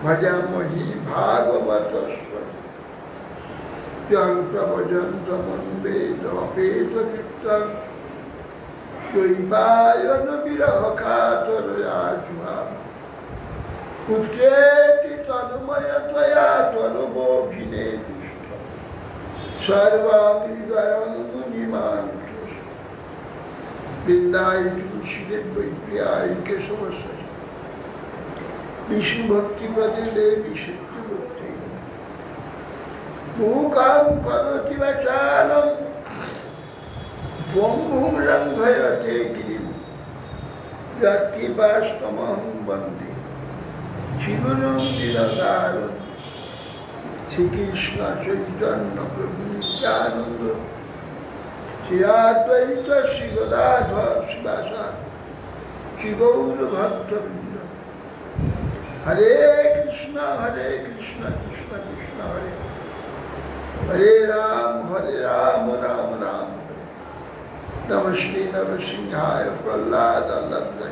भजामहि भागवत प्रभजन्तमन्वेदपेत चित्तं शैवायन विरह कातरयाजुहा पुत्रेति तन्मयतया तनुभोगिने सर्वामृदयं मुनिमानुष वृन्दाय तुलसीदेव वैप्रियाय केशवस्य विष्णु भक्ति पदे देवी शक्ति भक्ति मूकां करोति वाचालं त्वं रंघयते गिरिं यत्कृपास्तमहं वन्दे श्रीगुरुं निरतारं श्रीकृष्ण चैतन्य प्रभु नित्यानन्द श्री अद्वैत श्री गदाधर शिवासादि श्री गौर भक्तवृंद हरे कृष्ण कृष्ण कृष्ण हरे हरे राम राम राम हरे नमस्ते नरसिंहाय प्रह्लाद लब्धै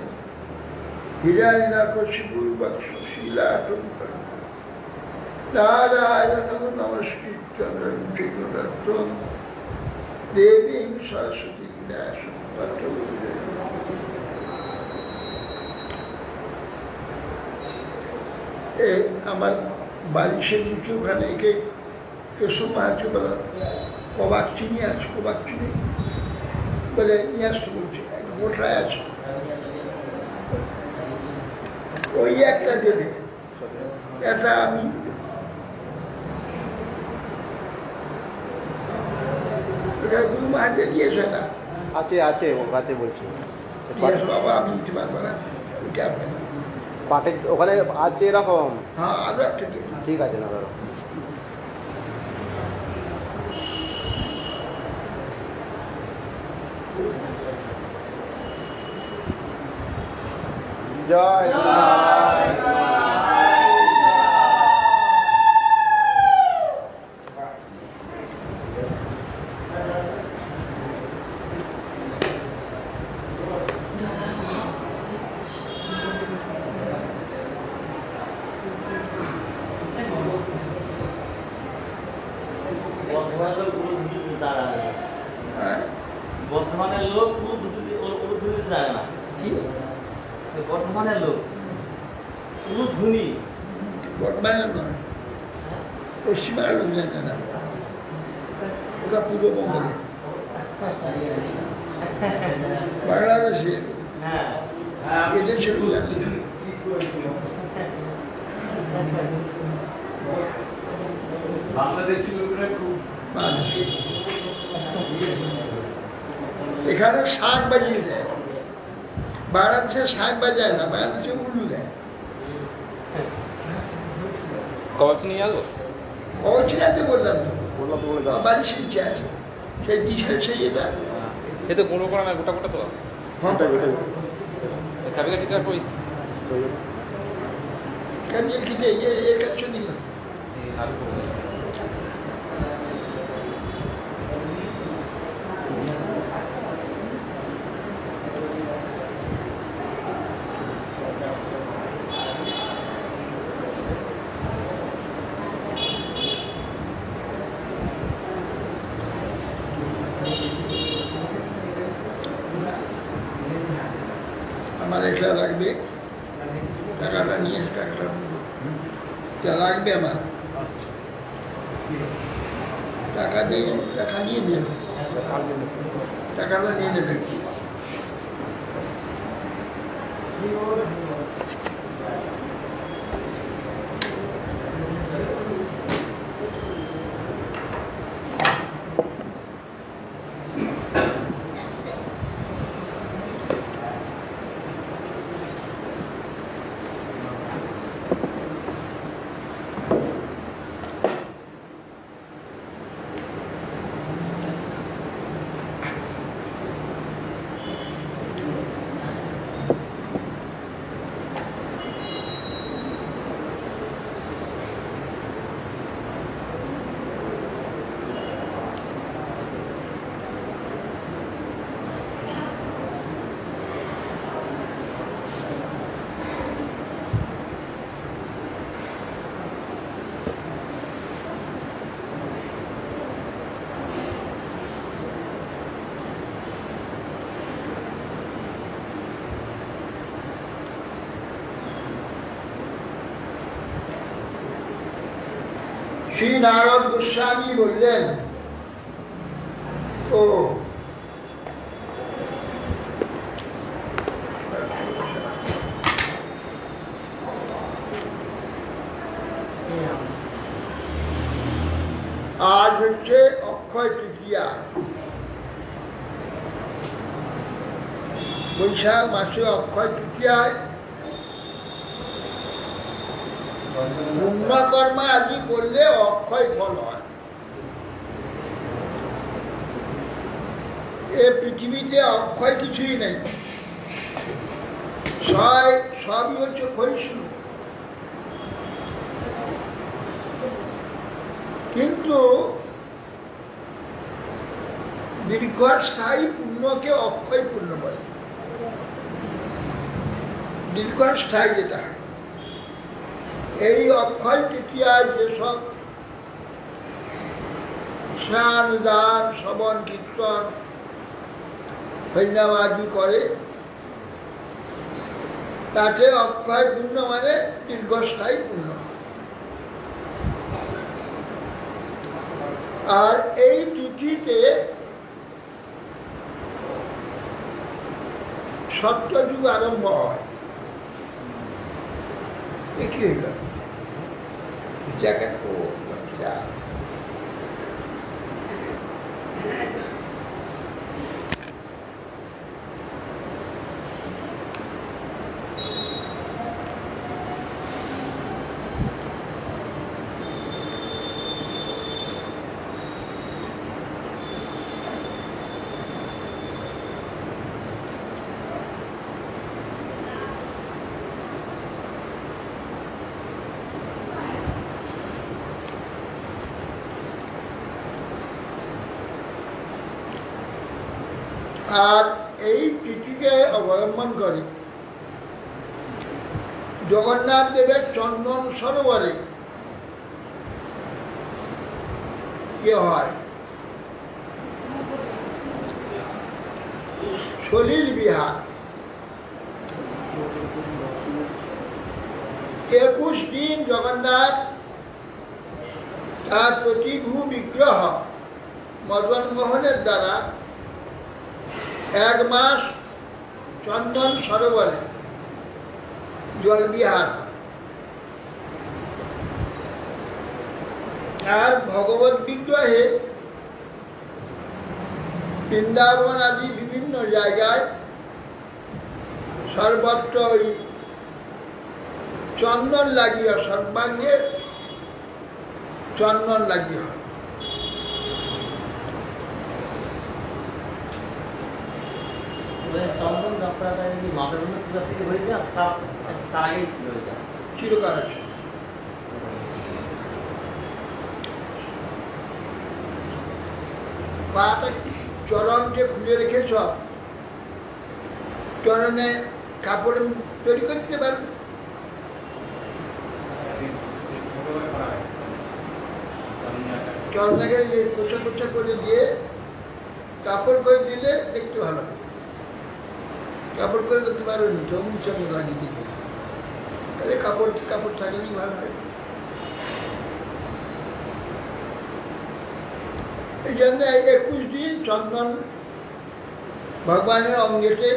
हिरण्यकशिपुर्वक्षशिलाटुम्बरं नारायणं नमस्कृत्य नरं चैव नरोत्तमं देवीं सरस्वतीं व्यासं ततो আমার বাড়ি সে নিচে ওখানে কেশব আছে বলে কবাক চিনি আছে কবাক চিনি বলে নিয়ে আসতে বলছে গোটায় আছে ওই একটা দেবে এটা আমি ওটা গুরু মাহাতে দিয়েছে না আছে আছে ওখানে বলছি বাবা আমি নিতে পারবো না ওইটা আপনার পাটের ওখানে আছে এরকম। হ্যাঁ আরো একটা ঠিক আছে না ধরো জয় বর্ধমানের লোক উলুধ্বনি যায় না কি বর্ধমানের লোক উলুধ্বনি বর্ধমানের নয় পশ্চিমবঙ্গের লোক জানে না ওটা পূর্ববঙ্গে বাংলাদেশের এদেশের লোক আছে বাংলাদেশি লোকরা খুব মানুষ এখানে শাক বাজিয়ে দেয়, বাংলাদেশে শাক বাজায় না, বাংলাদেশে উলু দেয়। কবাব নিয়ে যাবো? অবচিনাতে বললাম তো, বললাম তো বলে দাও। বাড়ির শিলছে আছে, সেই দিশে সেই এটা সে তো গুঁড়ো করা না, গোটা গোটা তো। চাবি কাঠিটা কই? কামিয়ে কিনে এর কাছে দিলাম। আর করবো। আমার এটা লাগবে, টাকাটা নিয়ে টাকাটা যা লাগবে আমার টাকা দিয়ে, টাকা নিয়ে নেবে, টাকাটা নিয়ে নেবে। শ্রী নারদ গোস্বামী বললেন, ও আজ হচ্ছে অক্ষয় তৃতীয়া, বৈশাখ মাসে অক্ষয় তৃতীয়ায় পুণ্যকর্মা আদি করলে অক্ষয় ফল হয়। এ পৃথিবীতে অক্ষয় কিছুই নেই, সবই হচ্ছে ক্ষয়িষ্ণু। কিন্তু দীর্ঘস্থায়ী পুণ্যকে অক্ষয় পুণ্য বলে। দীর্ঘস্থায়ী যেটা, এই অক্ষয় তৃতীয়ায় যেসব স্নান দান শ্রবণ কীর্তন হরিনাম আদি করে, তাতে অক্ষয় পুণ্য মানে দীর্ঘস্থায়ী পুণ্য। আর এই তিথিতে সত্যযুগ আরম্ভ হয়। কি হইল জ্যাকেট আর এই তিথিকে অবলম্বন করে জগন্নাথ দেবের চন্দন সরোবরে কি হয়, সলিল বিহার। 21 দিন জগন্নাথ তার প্রতিভূ বিগ্রহ মদন মোহনের দ্বারা 1 মাস চন্দন সরোবরে জলবিহার। আর ভগবত বিগ্রহে বৃন্দাবন আদি বিভিন্ন জায়গায় সর্বত্র ওই চন্দন লাগিয়ে সর্বাঙ্গে চন্দন লাগিয়ে হয়। চন্দন যাত্রাটা যদি মাথার মধ্যে পূজা থেকে হয়েছে তার আগেই ছিল এটা চিরকাল আছে। পাটা চরণকে খুলে রেখেছ, চরণে কাপড় তৈরি করে দিতে পারবে। চরণাকে কোচা কোচা করে দিয়ে কাপড় করে দিলে দেখতে ভালো হবে। কাপড় করে দিতে পারবে না, জমি চরণ লাগিয়ে দিবে, তাহলে কাপড় কাপড় থাকলেই ভালো হয়। এই জন্য 21 দিন চন্দন ভগবানের অঙ্গেতে,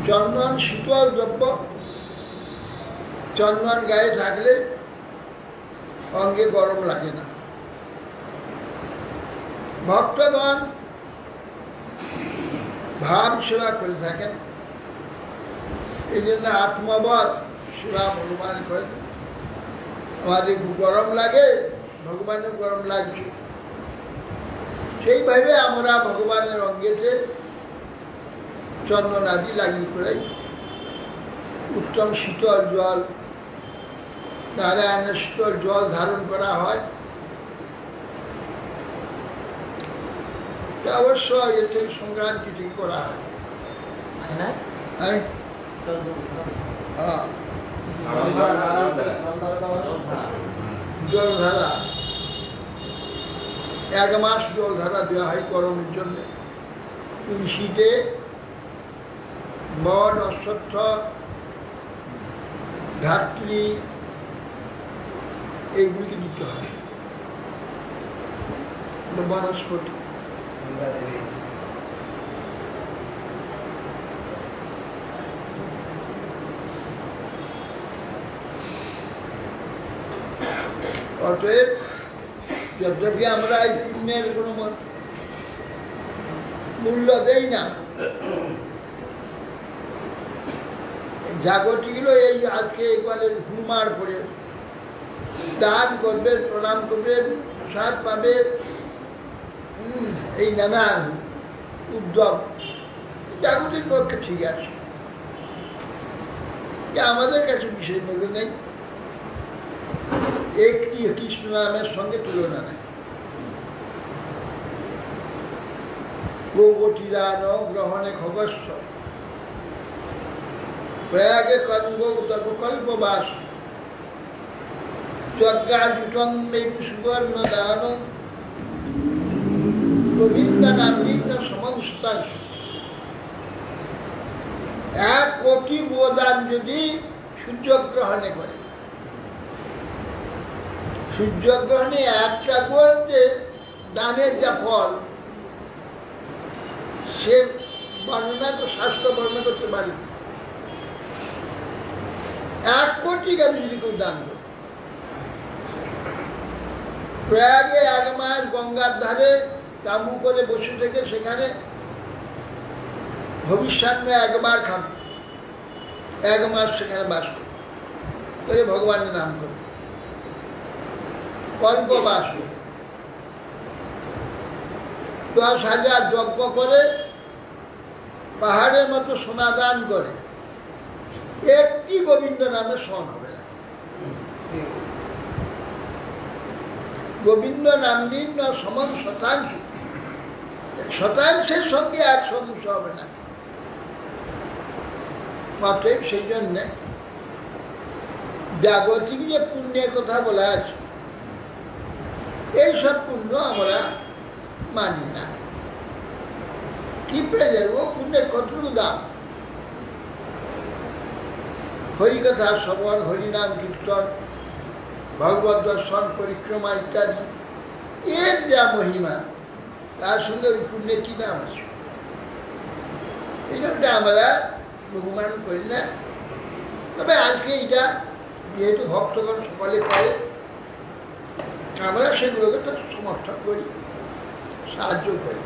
চন্দন শীতল দ্রব্য, চন্দন গায়ে থাকলে অঙ্গে গরম লাগে না। ভক্তগণ ভাব সেবা করে থাকেন, এই জন্য আত্মবৎ সেবা ভগবান করেন। আমাদের খুব গরম লাগে, ভগবানের গরম লাগছে, সেইভাবে আমরা ভগবানের অঙ্গেতে চন্দন আদি লাগিয়ে করে উত্তম শীতল জল, নারায়ণের শীতল জল ধারণ করা হয়। অবশ্য এতে সংক্রান্তি ঠিক করা হয়। হ্যাঁ, জল ধারা 1 মাস জল ধারা দেওয়া হয় গরমের জন্য। তুলসীতে বট, অশ্বত্থ, ধাত্রী এইগুলিকে দিতে হয়। বনস্পতি অতএব যদ্যপি আমরা এই পুণ্যের কোনো মূল্য দেই না, জাগতিক এই আজকে এবারে হুমার করে দান করবে, প্রণাম করবে, প্রসাদ পাবে, এই নানান উদ্যোগ জাগতিক পক্ষে ঠিক আছে, আমাদের কাছে বিশেষ মূল্য নেই। একটি কৃষ্ণ নামের সঙ্গে তুলনা নেই। গোবতীদান গ্রহণে খবস্ব প্রয়াগে কল্পবাস যজ্ঞাযুতং সুবর্ণ দান গোবিন্দ নাম সমস্তা। 1 কোটি গোদান যদি সূর্যগ্রহণে করে, সূর্যগ্রহণে 1টা গোতে দানের যা ফল, সে বর্ণনা তো শাস্ত্র বর্ণনা করতে পারে। 1 কোটি আমি যদি কেউ দান করি, প্রয়াগে 1 মাস গঙ্গার ধারে তাঁবু করে বসে থেকে সেখানে ভবিষ্যান্নে 1 বার খাবে, 1 মাস সেখানে বাস করে ভগবানের নাম করে কল্পবাস, 10,000 যজ্ঞ করে পাহাড়ের মতো সোনা দান করে, একটি গোবিন্দ নামে সন হবে না। গোবিন্দ নাম নিম্ন সমান শতাংশ, শতাংশের সঙ্গে 100 হবে না। অতএব সেই জন্য জাগতিক যে পুণ্যের কথা বলা আছে, এইসব পুণ্য আমরা মানি না। কি প্রয়োজন? ও পুণ্যের কতটুকু দাম? হরিকথা শ্রবণ, হরিনাম কীর্তন, ভগবত দর্শন, পরিক্রমা ইত্যাদি, এর যা মহিমা, তার সঙ্গে ওই পুণ্যের কি দাম আছে? এই জন্য আমরা বহুমান করি না। তবে আজকে এটা যেহেতু ভক্তগণ সকলে করে, আমরা সেগুলোকে তো সমর্থন করি। সাহায্য করে।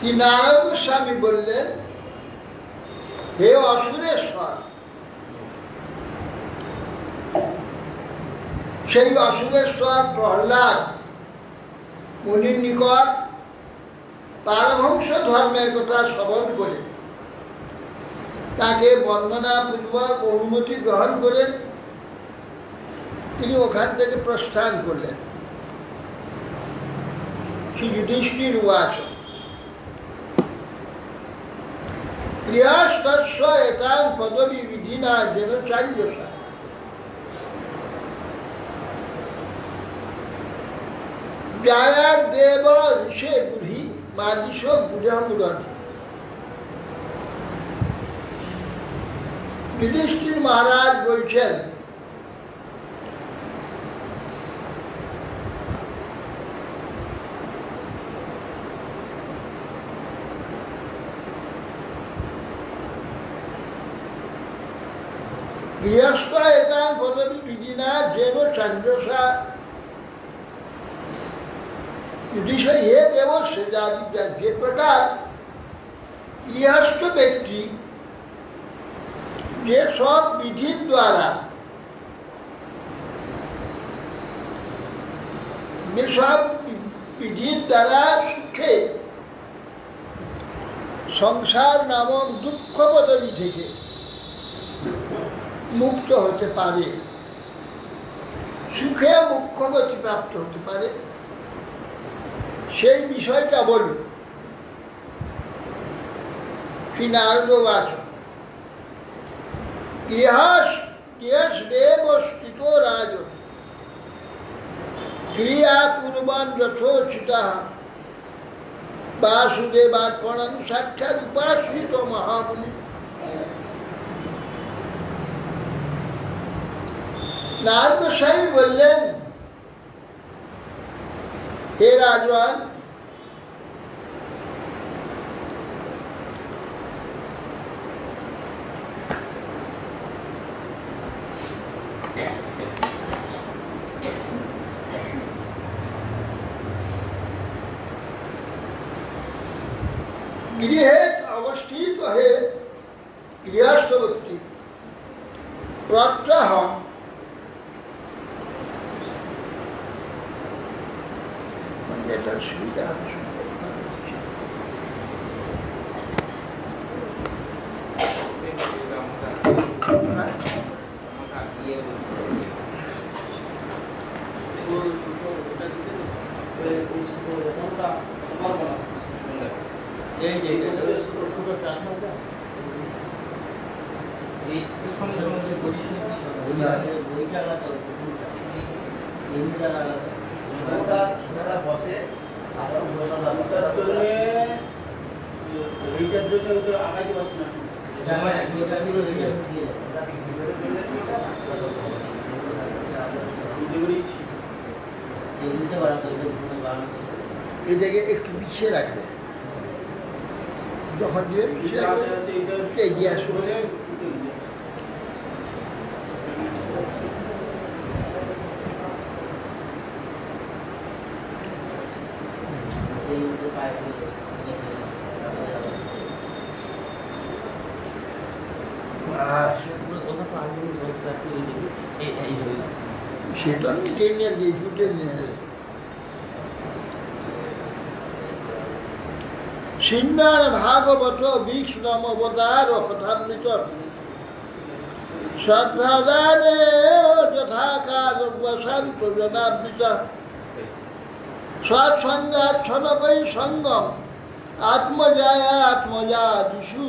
কি নারায়ণ গোস্বামী বললেন, হে অসুরেশ্বর, সেই অসুরেশ্বর প্রহ্লাদ মুনির নিকট পারমহংস ধর্মের কথা শ্রবণ করে তাকে বন্দনাপূর্বক অনুমতি গ্রহণ করে তিনি ওখান থেকে প্রস্থান করলেন। শ্রী যুধিষ্ঠির উবাচ গৃহস্থস্য এতাং পদবী বিধিনা যেন চার্যসা যায়ার দেব ঋষে বুড়ি মাদিশ বুঝামুরন। যুধিষ্ঠির মহারাজ বলছেন, গৃহস্থ একাং পদবী বিধিনা যেন চান্দ্রসা যুধিষ্ঠির হে দেব সেজাদিত্যা, যে প্রকার গৃহস্থ ব্যক্তি যে সব বিধির দ্বারা সুখে সংসার নামক দুঃখ পদবী থেকে মুক্ত হতে পারে, সুখে মুখ্যগতি প্রাপ্ত হতে পারে, সেই বিষয়টা বলুন। শ্রী নারদ বাচ গৃহস্থেব স্থিত রাজ ক্রিয়া কুর্বান যথোচিতঃ বাসুদেবার্পণং সাক্ষাৎ উপাসিত মহামুনি। নারদ গোস্বামী বললেন, হে রাজওয়ান, গৃহে অবস্থিত হয়ে গৃহস্থ ব্যক্তি প্রত্যাহ এটার সুবিধা হবে। বসে এইটার জন্য আগাইতে পারছি না। এই জায়গায় একটু পিছিয়ে রাখবে, যখন দিয়ে পিছিয়ে এগিয়ে আসবে। সেটা আমি টেনে দিয়েছি, টেনে সিন্নার ভাগবত বিষ্ণম অবতার কথামৃত শ্রদ্ধাদানে যথাকাল বসন্ত জনাবৃত সৎসঙ্গাচ্ছন বৈ সঙ্গম আত্মজায়া আত্মজা দিশু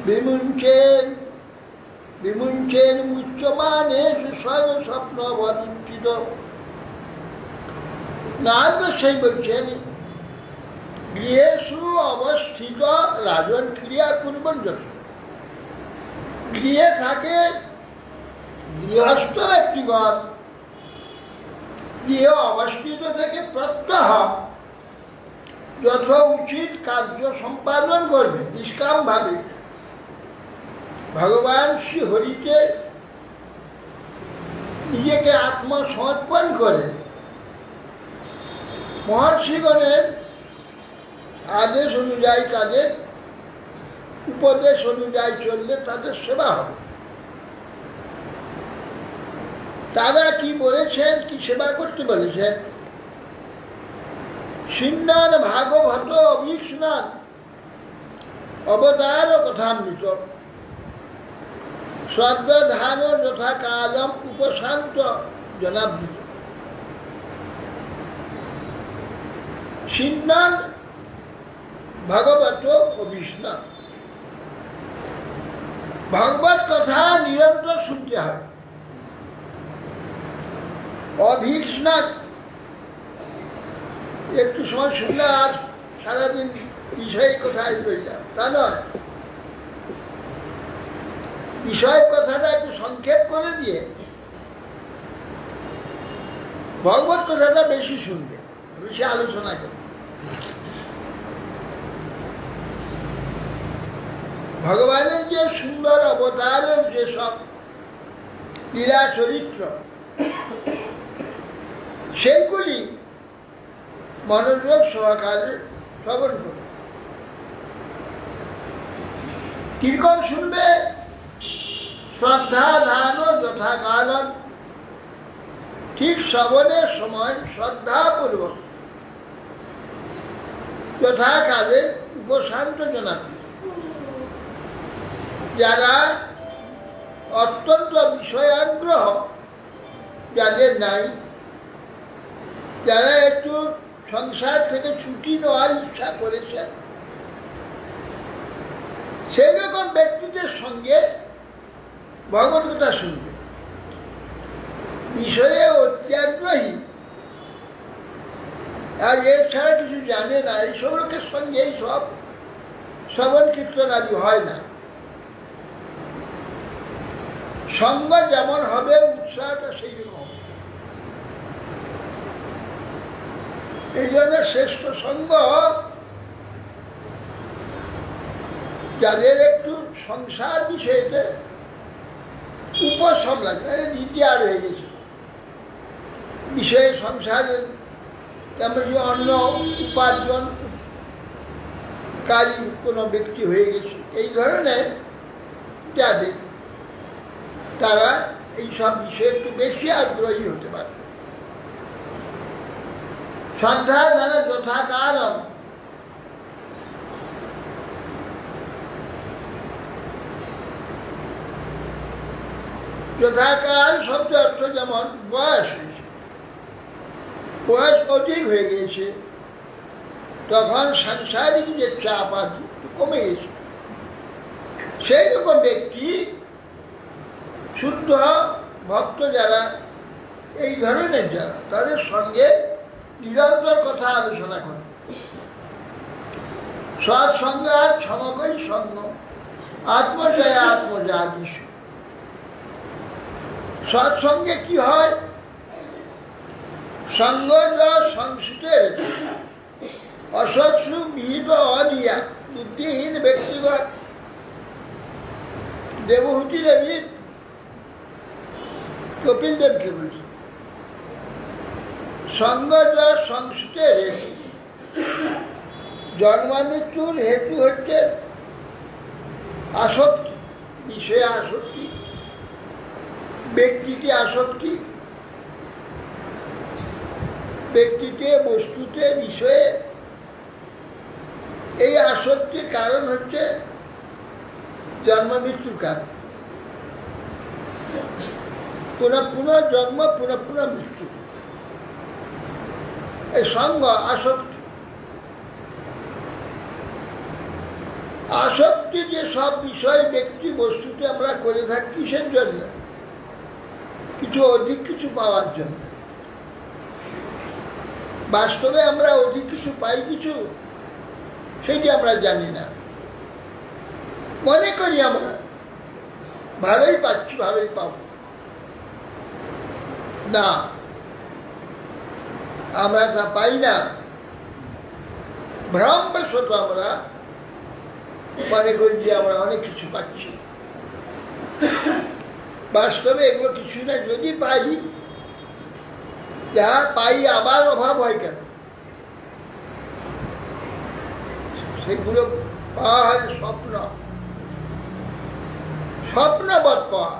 বিমুঞ্চেন বিমুঞ্চেন উচ্চমানে স্বপ্ন বদিত। নারদ সেই বলছেন, গৃহেষু অবস্থিত রাজন ক্রিয়া করবেন যত। গৃহে থাকে গৃহস্থ ব্যক্তিগণ, গৃহে অবস্থিত থেকে প্রত্যহ যথা উচিত কার্য সম্পাদন করবে নিষ্কামভাবে। ভগবান শ্রী হরিকে নিজেকে আত্মসমর্পণ করে মহর্ষিগণের আদেশ অনুযায়ী, তাদের উপদেশ অনুযায়ী চললে তাদের সেবা হবে। তারা কি বলেছেন, কি সেবা করতে বলেছেন? সিন্নান ভাগবত অভিস্নান অবতার কথামৃত স্বর্গধান যথা কালম উপশান্ত জনাবৃত। সিন্নান ভাগবত অভিস্নান, ভগবত কথা নিরন্তর শুনতে হয়। অভিস্নান একটু সময় শুনলে আর সারাদিন বিষয় কথায় বললাম তা নয়। বিষয় কথাটা একটু সংক্ষেপ করে দিয়ে ভগবত কথাটা বেশি শুনবে, বেশি আলোচনা করবে। ভগবানের যে সুন্দর অবতারের যেসব লীলা চরিত্র, সেইগুলি মনোযোগ সহকারে শ্রবণ করবে। কিরকম শুনবে? শ্রদ্ধা দান যথা কালন, ঠিক শ্রবণের সময় শ্রদ্ধাপূর্বক যথাকালে উপশান্ত জনাবে। যারা অত্যন্ত বিষয়াগ্রহ যাদের নাই, যারা একটু সংসার থেকে ছুটি নেওয়ার ইচ্ছা করেছেন, সেই রকম ব্যক্তিদের সঙ্গে ভগবত কথা শুনবে। বিষয়ে অত্যাগ্রহী আর এর ছাড়া কিছু জানে না, এইসব লোকের সঙ্গে এইসব শ্রবণ কীর্তন আদি হয় না। সঙ্গ যেমন হবে, উৎসাহটা সেই রকম হবে। এই জন্য শ্রেষ্ঠ সঙ্গ যাদের একটু সংসার বিষয়েতে উপশম লাগবে, রিটায়ার হয়ে গেছে, বিষয়ে সংসারের তেমন অন্য উপার্জন কাজী কোনো ব্যক্তি হয়ে গেছে, এই ধরনের যাদের, তারা এইসব বিষয়ে একটু বেশি আগ্রহী হতে পারে। শ্রদ্ধা দ্বারা যথাকালম, যথাকাল শব্দ অর্থ যেমন বয়স হয়েছে, বয়স অধিক হয়ে গিয়েছে, তখন সাংসারিক যে চাপ আদি কমে গেছে, সেই রকম ব্যক্তি শুদ্ধ ভক্ত যারা, এই ধরনের যারা, তাদের সঙ্গে নিরন্তর কথা আলোচনা করে। সৎসঙ্গ আর সমকই সঙ্গ, আত্মজয় আত্মজা যিশু। সৎসঙ্গে কি হয়? সঙ্গ সংস্কৃতের অসৎসু বিহিত অনিয়া বুদ্ধিহীন ব্যক্তিগত। দেবহূতি দেবী কপিল দেবকে বলছে, সঙ্গ সংস্কৃতের জন্মামৃত্যুর হেতু হচ্ছে আসক্তি, বিষয়ে আসক্তি, ব্যক্তিতে আসক্তি, ব্যক্তিতে, বস্তুতে, বিষয়ে। এই আসক্তির কারণ হচ্ছে জন্ম মৃত্যুর কারণ। পুনঃ পুনঃ জন্ম, পুনঃ পুনঃ মৃত্যু, এই সঙ্গ আসক্তি। আসক্তি যে সব বিষয় ব্যক্তি বস্তুতে আমরা করে থাকি কিসের জন্য? কিছু অধিক কিছু পাওয়ার জন্য। বাস্তবে আমরা অধিক কিছু পাই কিছু, সেটি আমরা জানি না। মনে করি আমরা ভালোই পাচ্ছি, ভালোই পাব না, আমরা তা পাই না। ভ্রমবশত আমরা মনে করি যে আমরা অনেক কিছু পাচ্ছি। বাস্তবে এগুলো কিছু না। যদি পাই, যা পাই আবার অভাব হয় কেন? সেগুলো পাওয়া হয় স্বপ্ন, স্বপ্নবৎ পাওয়া।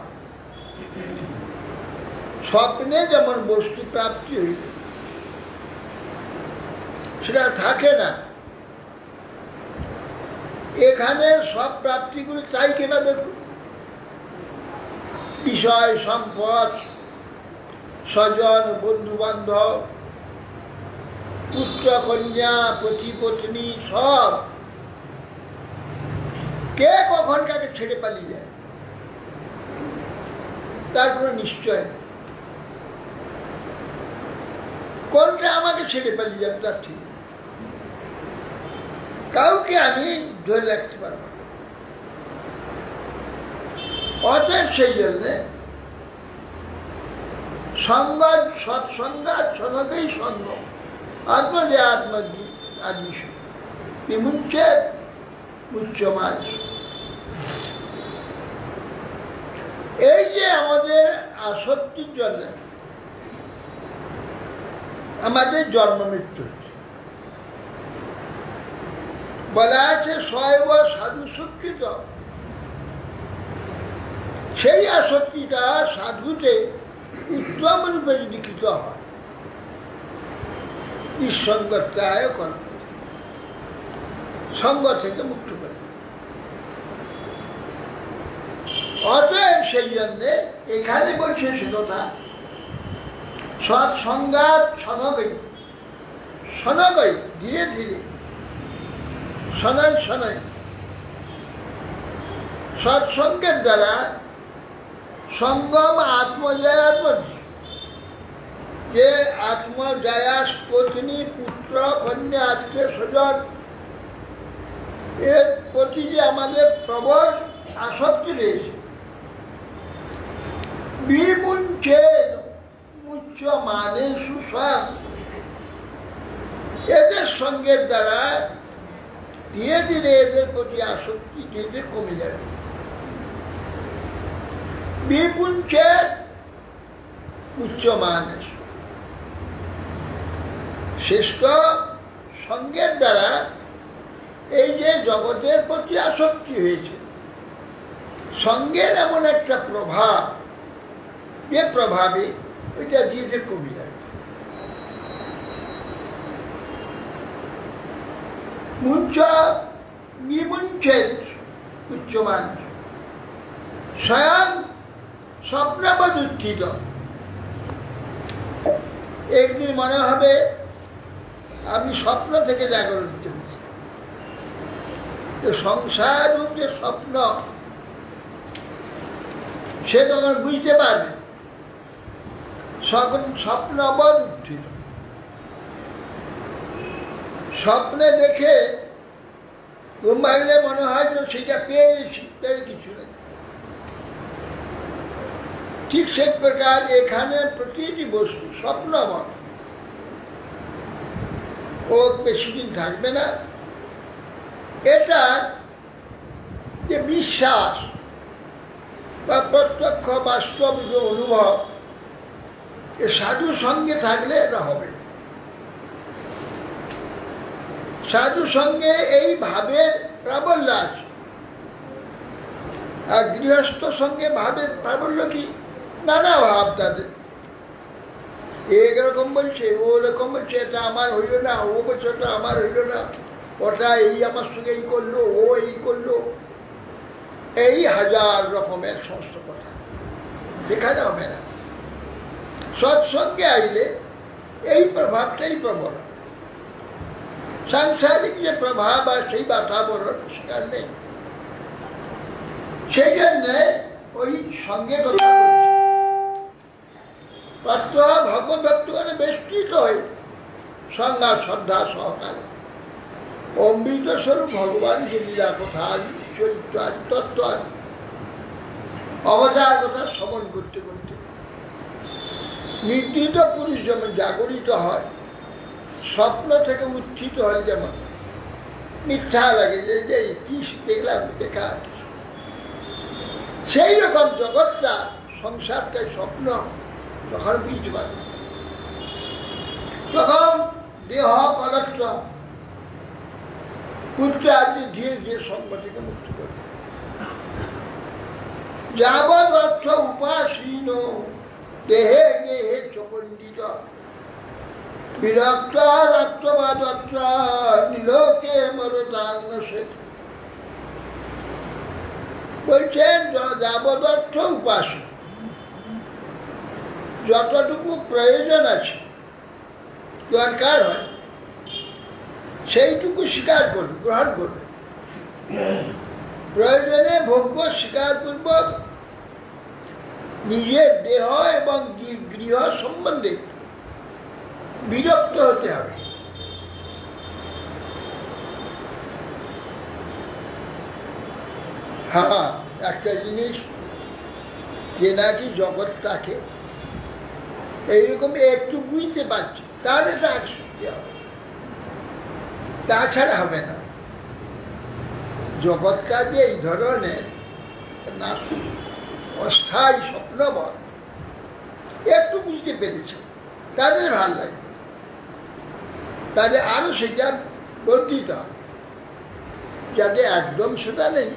স্বপ্নে যেমন বস্তু প্রাপ্তি হইল, সেটা থাকে না। এখানে সব প্রাপ্তিগুলো চাই কিনা দেখুন। বিষয় সম্পদ, স্বজন, বন্ধু বান্ধব, পুত্র কন্যা, পতি পত্নী, সব। কে কখন কাকে ছেড়ে পালিয়ে যায় তার কোনো নিশ্চয় নেই। কোনটা আমাকে ছেড়ে পালিয়ে যাবে তার ঠিক কাউকে আমি ধরে রাখতে পারবো না। অতএব সেই জন্যে সংবাদ, সৎসংগাদ সনকেই সঙ্গ, আত্মজে আত্মজি আদিশ বিমুঞ্চে উচ্চমাজ। এই যে আমাদের আসক্তির জন্য আমাদের জন্ম মৃত্যু বলা আছে, শৈব সাধু সুকৃত। সেই আসক্তিটা সাধুতে উত্তম রূপে যদি কৃত হয়, নিঃসঙ্গতায় কর্ম, সঙ্গ থেকে মুক্ত করে। অতএব সেই জন্যে এখানে বলছে সে কথা, সৎসংগাত সনগই, সনগই ধীরে ধীরে, শনয় শনয়। সৎসঙ্গের দ্বারা সঙ্গম আত্মজয়ার মধ্যে, যে আত্মজয়াস পত্নী, পুত্র কন্যা, আত্মীয় স্বজন, এর প্রতি যে আমাদের প্রবল আসক্তি রয়েছে, বিমুঞ্চে মুচ্চ মানে সুস্বয়ং, এদের সঙ্গের দ্বারা ধীরে ধীরে এদের প্রতি আসক্তি ধীরে কমে যাবে। বিপুঞ্চেত উচ্চ মানস, শ্রেষ্ঠ সঙ্গের দ্বারা এই যে জগতের প্রতি আসক্তি হয়েছে, সঙ্গের এমন একটা প্রভাব, যে প্রভাবে ওইটা ধীরে ধীরে কমে যাবে। মুঞ্চ বিমুঞ্চেত উচ্চ মানস, স্বয়ং স্বপ্নবৎ উত্থিত। একদিন মনে হবে আপনি স্বপ্ন থেকে জাগরণ হতে হবে। সংসার রূপ যে স্বপ্ন, সে তখন বুঝতে পারবে স্বপ্নবৎ উত্থিত। স্বপ্নে দেখে ঘুম ভাঙলে মনে হয় যে সেটা পেয়েছি, পেয়ে কিছু নেই। ঠিক সেই প্রকার এখানে প্রতিটি বস্তু স্বপ্নময়, ও বেশি দিন থাকবে না। এটা যে বিশ্বাস বা প্রত্যক্ষ বাস্তব যে অনুভব, এ সাধু সঙ্গে থাকলে এটা হবে। সাধু সঙ্গে এই ভাবের প্রাবল্য আছে। আর গৃহস্থ সঙ্গে ভাবের প্রাবল্য কি? নানা ভাব তাদের, একরকম বলছে, ও রকম বলছে, এটা আমার হইল না, ও বলছে ওটা আমার হইল না, ওটা এই আমার সঙ্গে এই করলো, ও এই করলো, এই হাজার রকমের সমস্ত কথা দেখানো হবে না। সৎসঙ্গে আইলে এই প্রভাবটাই প্রবল। সাংসারিক যে প্রভাব আর সেই বাতাবরণ সেখানে নেই। সেই জন্যে ওই সঙ্গে কথা বলছি তত্ত্ব ভগবত ভক্ত মানে বেষ্টিত হয়ে সংজ্ঞা শ্রদ্ধা সহকারে অমৃত স্বরূপ ভগবান যে লীলা কথা আদি চরিত্র আদি তত্ত্ব আদি অবতার কথা শ্রবণ করতে করতে নির্দিষ্ট পুরুষ যেমন জাগরিত হয়, স্বপ্ন থেকে উত্থিত হয়, যেমন মিথ্যা লাগে যে কি দেখলাম বেকার, সেই রকম জগৎটা সংসারটাই স্বপ্ন তখন বুঝতে পারে। তখন দেহ কলত্র পুত্র আদি ধীরে ধীরে সঙ্গ থেকে মুক্ত করে যাবৎ অর্থ উপাসীন দেহে দেহে চপণ্ডিত বিরক্ত রক্তবাদত্র নিলোকে মরতাঙ্গ শেখ। বলছেন যাবৎ অর্থ উপাসন, যতটুকু প্রয়োজন আছে দরকার হয় সেইটুকু স্বীকার করবে, গ্রহণ করবে। প্রয়োজনে ভোগ্য স্বীকার পূর্বক নিজের দেহ এবং গৃহ সম্বন্ধে বিরক্ত হতে হবে। হ্যাঁ, একটা জিনিস যে নাকি জগৎটাকে এইরকম একটু বুঝতে পারছি, তাহলে তার সত্যি হবে, তাছাড়া হবে না। জগৎটা যে এই ধরনের না অস্থায়ী স্বপ্নবৎ একটু বুঝতে পেরেছে, তাদের ভালো লাগে, তাদের আরো সেটা বর্ধিত হবে। যাদের একদম সেটা নেই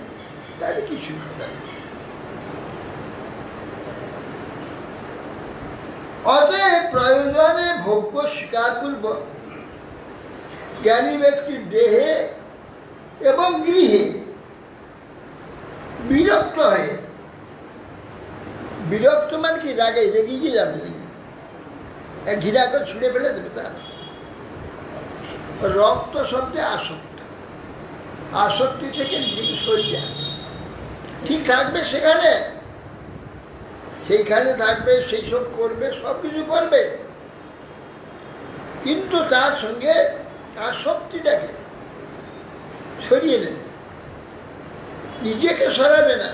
তাদের কিছু সেটা নেই। অতএব প্রয়োজনে ভোগ্য স্বীকারপূর্বক জ্ঞানী ব্যক্তির দেহে এবং গৃহে বিরক্ত হয়ে, বিরক্ত মানে কি রাগে রেগে গিয়ে যাবে, ঘিরা করে ছুঁড়ে ফেলে দেবে, তা রক্ত শব্দে আসক্ত, আসক্তি থেকে নিজেকে সরে যায়, ঠিক থাকবে সেখানে, সেইখানে থাকবে, সেই সব করবে, সব কিছু করবে, কিন্তু তার সঙ্গে আসক্তিটাকে সরিয়ে নেবে, নিজেকে সরাবে না,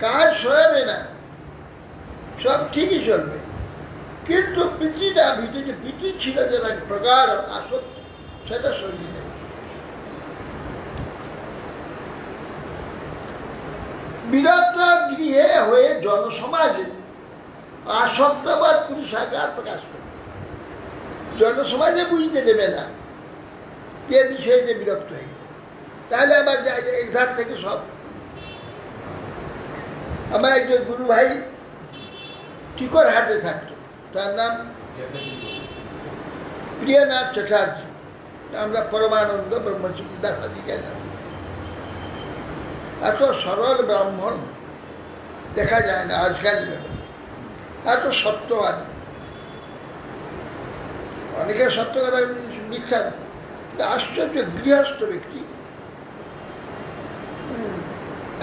কাজ সরাবে না, সব ঠিকই চলবে, কিন্তু প্রীতিটা ভিতরে যে প্রীতি ছিল, যেটা প্রগাঢ় আসক্তি, সেটা সরিয়ে নেবে। বিরক্ত গৃহে হয়ে জনসমাজে আসক্তবাদ পুরুষাকার প্রকাশ করে, জনসমাজে বুঝতে দেবে না যে বিষয়ে যে বিরক্ত হয়ে, তাহলে আবার এক ধার থেকে সব। আমার একজন গুরু ভাই টিকর হাটে থাকতো, তার নাম প্রিয়নাথ চ্যাটার্জি, আমরা পরমানন্দ ব্রহ্মচিন্তা সাধিকা নাম। এত সরল ব্রাহ্মণ দেখা যায় না আজকাল, এত সত্যবাদী। অনেকে সত্য কথা মিথ্যা, আশ্চর্য গৃহস্থ ব্যক্তি,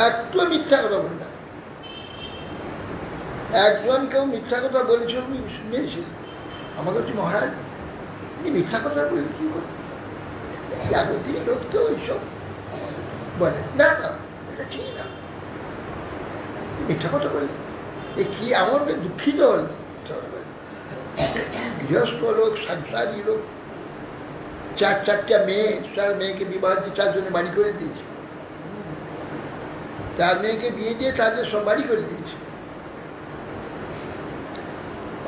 একটু মিথ্যা কথা বলবে না। একজন কেউ মিথ্যা কথা বলছে, উনি শুনেছি, আমাকে হচ্ছে মহারাজ উনি মিথ্যা কথা বললেন কি করে, যাবতীয় লোক তো ওইসব বলে, না না এটা ঠিক না, মিথ্যা কথা বললেন, এ কি এমন দুঃখিত হল। গৃহস্থ লোক, সংসারী লোক, চারটা মেয়ে, 4 মেয়েকে বিবাহ দিয়ে 4 জনে বাড়ি করে দিয়েছে, 4 মেয়েকে বিয়ে দিয়ে তাদের সব বাড়ি করে দিয়েছে।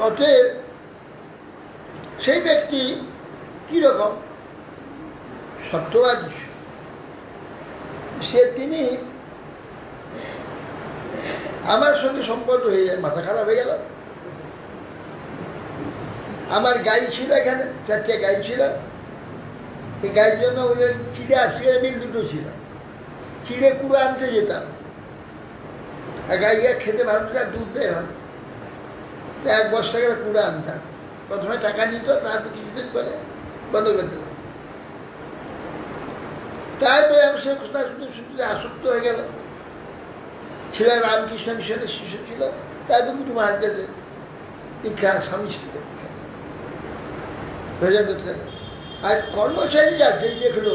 অতএব সেই ব্যক্তি কিরকম সত্যবাদী, তিনি আমার সঙ্গে সম্পর্ক হয়ে যায়, মাথা খারাপ হয়ে গেল। আমার গাই ছিল এখানে, 4টে গাই ছিল, সেই গাইয়ের জন্য ওই চিড়ে মিল 2টো ছিল, চিড়ে কুড়ো আনতে যেতাম, আর গাইয়া খেতে ভালো, দুধ দেয় ভালো, 1 বস্তা করে কুড়ো আনতাম। প্রথমে টাকা নিত, তারপর কিছুদিন পরে বন্ধ করে দিলাম। তারপরে আমি সে কথা শুনতে শুনতে আসক্ত হয়ে গেল। ছিলেন রামকৃষ্ণ মিশনের শিষ্য ছিল, তাই গুরু মহারাজের দীক্ষা, স্বামী শিক্ষা দীক্ষা ভজন করতে থাকে। আর কর্মচারীরা যেই দেখলো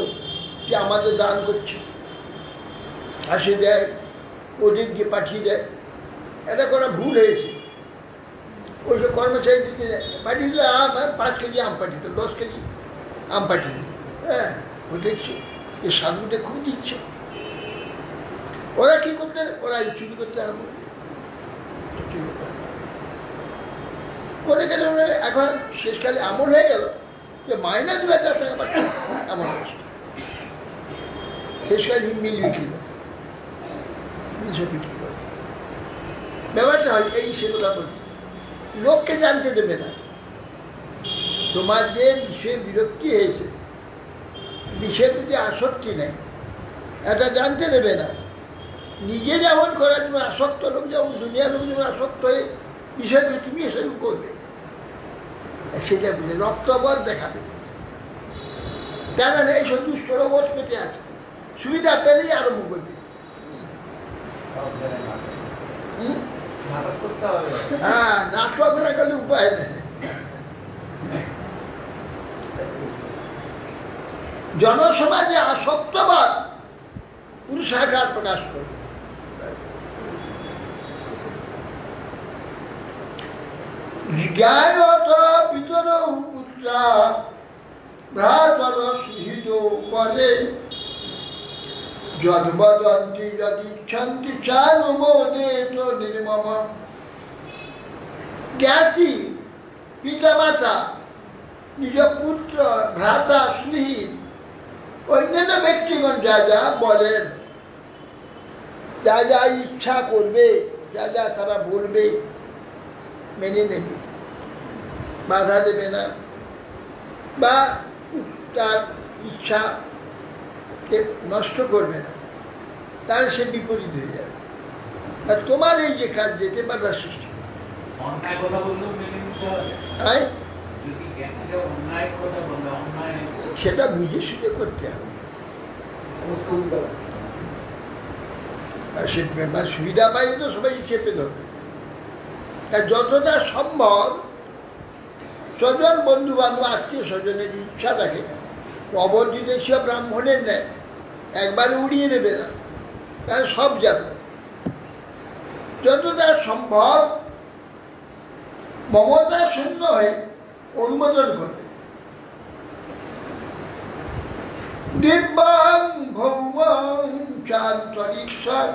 যে আমাদের দান করছে, হাসি দেয়, ওদের দিয়ে পাঠিয়ে দেয়, এটা করা ভুল হয়েছে। ওই যে কর্মচারী দিকে পাঠিয়ে দিল আম, 5 কেজি আম পাঠিয়ে দিল, 10 কেজি আম পাঠিয়ে দিল। হ্যাঁ, ও দেখছে যে সাধুতে খুব দিচ্ছে। ওরা কি করতে, ওরা চুরি করতে আরম্ভ করে গেলে এখন শেষকালে এমন হয়ে গেল যে মাইনা 2,000 টাকা পাচ্ছে, এমন হয়েছে। শেষকালে মিল বিক্রি করে, বিক্রি করে ব্যাপারটা হয় এই, সে কথা বলছি। লোককে জানতে দেবে না তোমার যে বিষয়ে বিরক্তি হয়েছে, বিষয়ের প্রতি আসক্তি নেই, এটা জানতে দেবে না। নিজে যেমন করার জন্য আসক্ত লোক, যেমন দুনিয়ার লোক যেমন আসক্ত হয়ে বিষয়গুলো তুমি এসব করবে, সেটা বুঝে রক্তবধ দেখাবে। জানা নেই এইসব দুষ্টর বোধ পেতে আছে, সুবিধা পেলেই আরম্ভ করবে। হ্যাঁ, নাটক না করলে উপায় নেই। জনসমাজে আসক্তবাদ পুরুষাকার প্রকাশ করে। জ্ঞায়ত ভিতর পুত্রা ভ্রাতর সুহিত পদে যদ্বদন্তি যদিচ্ছন্তি চানুমোদেত নির্মম। জ্ঞাতি পিতামাতা, নিজ পুত্র, ভ্রাতা, সুহৃদ, অন্যান্য ব্যক্তিগণ যা যা বলেন, যা যা ইচ্ছা করবে, যা যা তারা বলবে, মেনে নেবে, বাধা দেবে না, বা তার ইচ্ছাকে নষ্ট করবে না, তাহলে সে বিপরীত হয়ে যাবে। আর তোমার এই যে কাজ, যেতে বাধা সৃষ্টি, অন্যায় কথা বললেও মেনে নিতে হবে। হ্যাঁ, যদি জ্ঞানীরা অন্যায় কথা বলে, অন্যায় সেটা বুঝে শুনে করতে হবে। আর সে সুবিধা পাই তো সবাই চেপে ধরবে। যতটা সম্ভব স্বজন, বন্ধু বান্ধব, আত্মীয় স্বজনের ইচ্ছা থাকে, অবধিদেশীয় ব্রাহ্মণের নেয়, একবারে উড়িয়ে দেবে না, তাহলে সব যাবে। যতটা সম্ভব মমতা শূন্য হয়ে অনুমোদন করবে। দিব্যাং ভৌমং চান্তরিক্ষং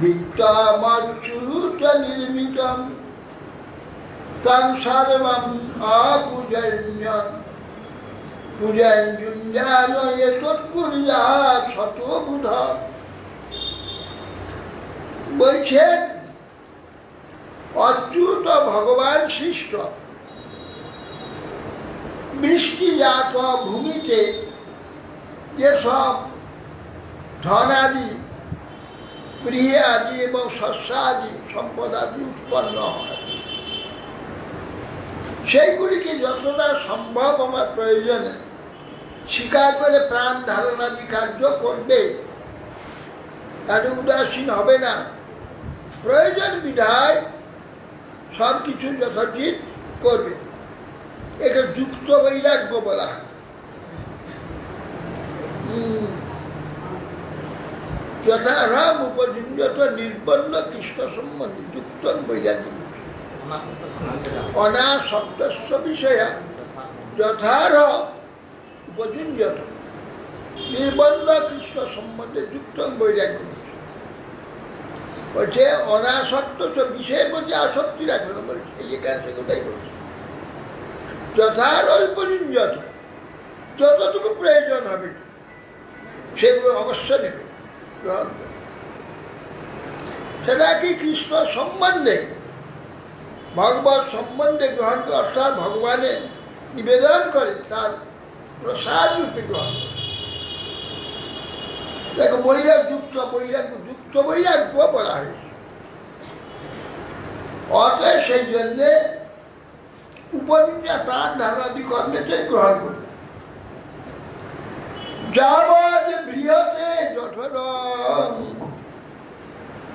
বিদ্যামাচ্যুত নির্মিতম তং সর্বম আপূজন্যং পূজঞ্জুঞ্জানয়ে তৎকুর্যাৎ শতবুধ। বলছেন অচ্যুত ভগবান সৃষ্ট বৃষ্টিজাত ভূমিতে যেসব ধনাদি, গৃহ আদি এবং শস্যাদি, সম্পদ আদি উৎপন্ন হয়, সেইগুলিকে যতটা সম্ভব আমার প্রয়োজনে স্বীকার করে প্রাণ ধারণাদি কার্য করবে, তাদের উদাসীন হবে না। প্রয়োজন বিধায় সব কিছু যথোচিত করবে। একে যুক্ত বৈরাগ্য বলা হয়। যথারাম উপযুঞ্জত নির্বন্ন কৃষ্ণ সম্বন্ধে যুক্ত বৈরাগ্য, অনাসক্তস্য বিষয়া যথার উপযুঞ্জত নির্বন্ধ কৃষ্ণ সম্বন্ধে যুক্ত বৈরাগ্য। বলছে অনাসক্ত বিষয়ের প্রতি আসক্তি রাখবে না, বলছে এই এখানে কোথায় বলছে যথার উপযুঞ্জত, যতটুকু প্রয়োজন হবে সেগুলো অবশ্য নেবে, গ্রহণ করবে। সেটা কি কৃষ্ণ সম্বন্ধে, ভগবত সম্বন্ধে গ্রহণ করে, অর্থাৎ ভগবানের নিবেদন করে, তার প্রসাদ রূপে গ্রহণ করে। দেখো যুক্ত বৈরাগ্য বলা হয়েছে। অতএব সেই জন্যে উপনিষদ প্রাণ ধারণাদি কর্মেতে গ্রহণ করবে। যাবৎ বৃহতে জঠরং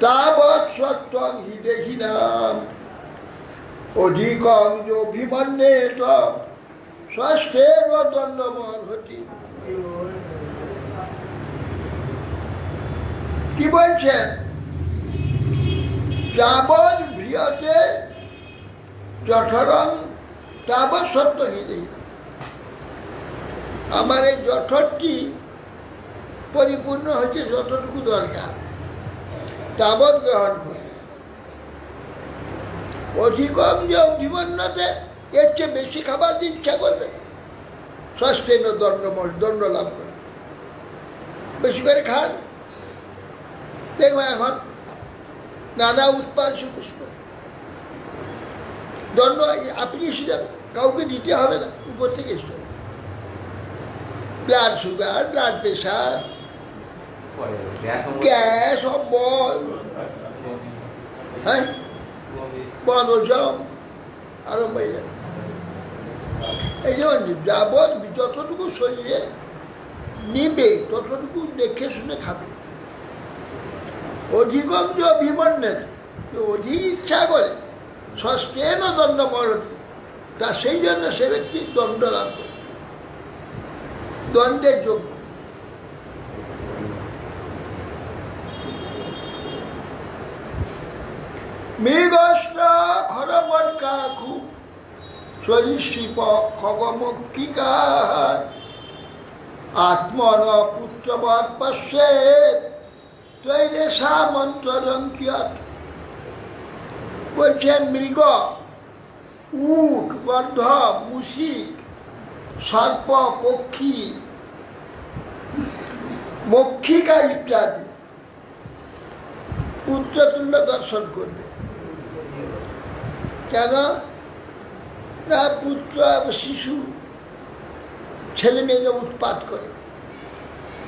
তাবৎ সত্যং হি দেহিনাম অধিকং অভিমন্যেত ষষ্ঠের দণ্ডমর্হতি। কি বলছেন? যাবৎ ভ্রিয়তে জঠরং তাবৎ সত্য হি দেহিনাম। আমার এই জঠরটি পরিপূর্ণ হচ্ছে যতটুকু দরকার, তাবৎ গ্রহণ করে। অধিকম যে অভিমন্যতে, এর চেয়ে বেশি খাবার ইচ্ছা করবে, ষষ্ঠেন দণ্ড লাভ করে। বেশি করে খান, দেখবেন এখন নানা উৎপাদ সুপুষ্প দণ্ড আপনি এসে যাবেন, কাউকে দিতে হবে না, উপর থেকে এসে যাবে। Blood sugar, blood pressure, gas, অম্বল, হ্যাঁ, বদহজম আরম্ভ হয়ে যাবে। এই যেমন যাবৎ যতটুকু শরীরে নিবে ততটুকু দেখে শুনে খাবে। অধিকম যে অভিমন্যের, অধিক ইচ্ছা করে, ষষ্ঠেন দণ্ডমর্হতি, তা সেই জন্য সে ব্যক্তি দণ্ড লাভ করে, দণ্ডের যোগ্য। মৃগস্ত খরবৎকাখু সরীসৃপ খগমক্ষিকার আত্মন পুত্রবৎ পশ্যেৎ ত্বৈরেষা মন্ত্রজঙ্কিয়ৎ। বলছেন মৃগ, উট, গর্ধ, মুশিক, সর্প, পক্ষী, মক্ষিকা ইত্যাদি পুত্রতুল্য দর্শন করবে। কেন না? পুত্র শিশু ছেলে মেয়েকে উৎপাত করে,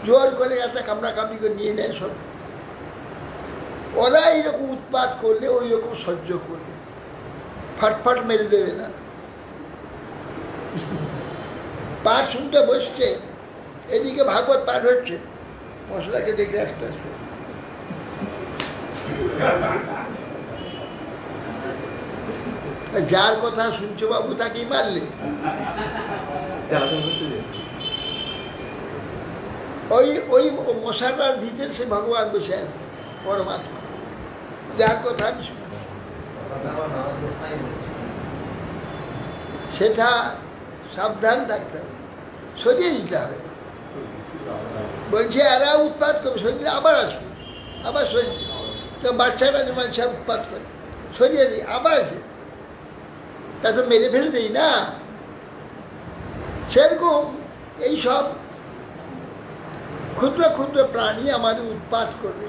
জোর করে একটা কামড়াকামড়ি করে নিয়ে নেয় সব। ওরা এইরকম উৎপাত করলে ওই রকম সহ্য করবে, ফাটফাট মেরে দেবে না। পাঠ শুনতে বসছে, এদিকে ভাগবত পাঠ হচ্ছে, মশলাকে দেখে একটা যার কথা শুনছো বাবু তাকেই মারলে। ওই ওই মশাটার ভিতরে সে ভগবান বসে আছে, পরমাত্মা, যার কথা আমি শুনছি। সেটা সাবধান থাকতে হবে, সরিয়ে দিতে হবে। বলছে এরা উৎপাত করবে, সরিয়ে আবার আসবে, আবার সরিয়ে দিতে হবে। তো বাচ্চারা যেমন সব উৎপাত করে, সরিয়ে দিই, আবার আসে, তা তো মেরে ফেলে দেই না। সেরকম এইসব ক্ষুদ্র ক্ষুদ্র প্রাণী আমাদের উৎপাত করবে।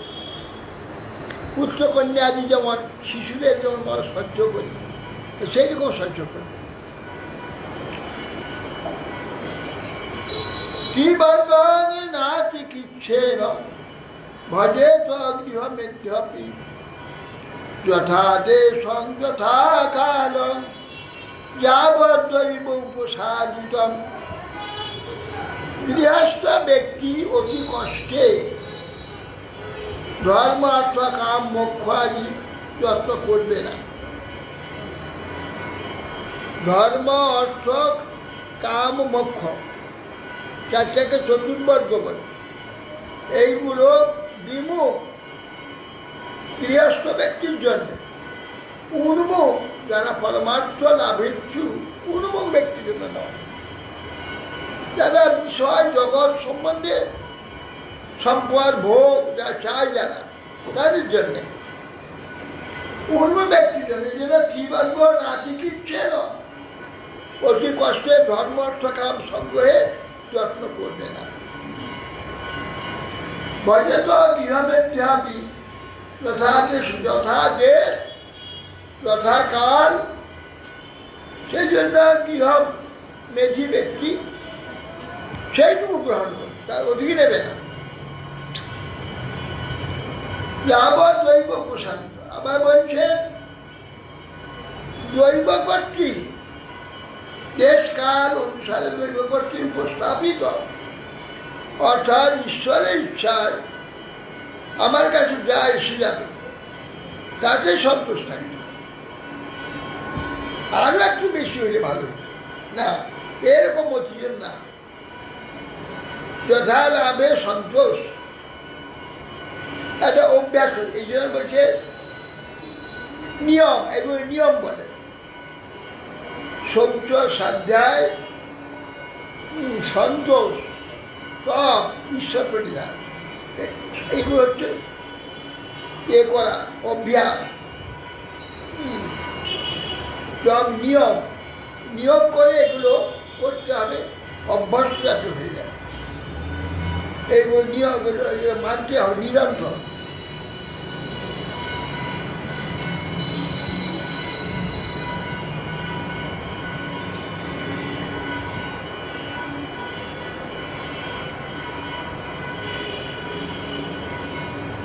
পুত্র কন্যা আদি যেমন শিশুদের যেমন আমরা সহ্য করি, তো সেইরকম সহ্য করবে। কি বর্গং না চিকিৎসেন ভজে তো গৃহ মেধ্যপি যথা দেশং যথা কালং যাবদৈব উপসাদিতম। গৃহস্থ ব্যক্তি অতি কষ্টে ধর্ম অর্থ কাম মোক্ষ আদি যত্ন করবে না। ধর্ম অর্থ কাম মোক্ষ চারটাকে চতুর্বর্গ বলে, এইগুলো বিমুখ গৃহস্থ ব্যক্তির জন্য। উন্মুখ যারা পরমার্থ লাভেচ্ছু, উন্মুখ ব্যক্তির জন্য নয়। যারা বিষয় জগৎ সম্বন্ধে সম্পদ ভোগ যা চায় যারা, তাদের জন্যে। উন্মুখ ব্যক্তির জন্য যেটা ত্রিবর্গ না চিকিৎসেন অতি কষ্টে ধর্ম অর্থ কাম সংগ্রহে যত্ন করবে না। ভজে তো গৃহমেধ্যাপি যথা দেশ যথা কাল। সেই জন্য গৃহ মেধি ব্যক্তি সেইটুকু গ্রহণ করবে, তার অধিক নেবে না। যাবৎ দৈব প্রসারিত। আবার বলছেন দৈব কর্তৃক, দেশ কাল অনুসারে দৈব কর্তৃক উপস্থাপিত, অর্থাৎ ঈশ্বরের ইচ্ছায় আমার কাছে যা এসে যাবে তাতে সন্তোষ থাকবে। আরো একটু বেশি হলে ভালো হতো। না, এরকম অতিজন না, যথা লাভে সন্তোষ একটা অভ্যাস। এই জন্য বলছে নিয়ম, এগুলো নিয়ম বলে। শৌচ, স্বাধ্যায়, সন্তোষ, তপ, ঈশ্বর প্রতিদান, এইগুলো হচ্ছে এ করা অভ্যাস। সব নিয়ম, নিয়ম করে এগুলো করতে হবে, অভ্যস্ত যাতে হয়ে যায়। এইগুলো নিয়মগুলো এগুলো মানতে হবে নিরন্তর।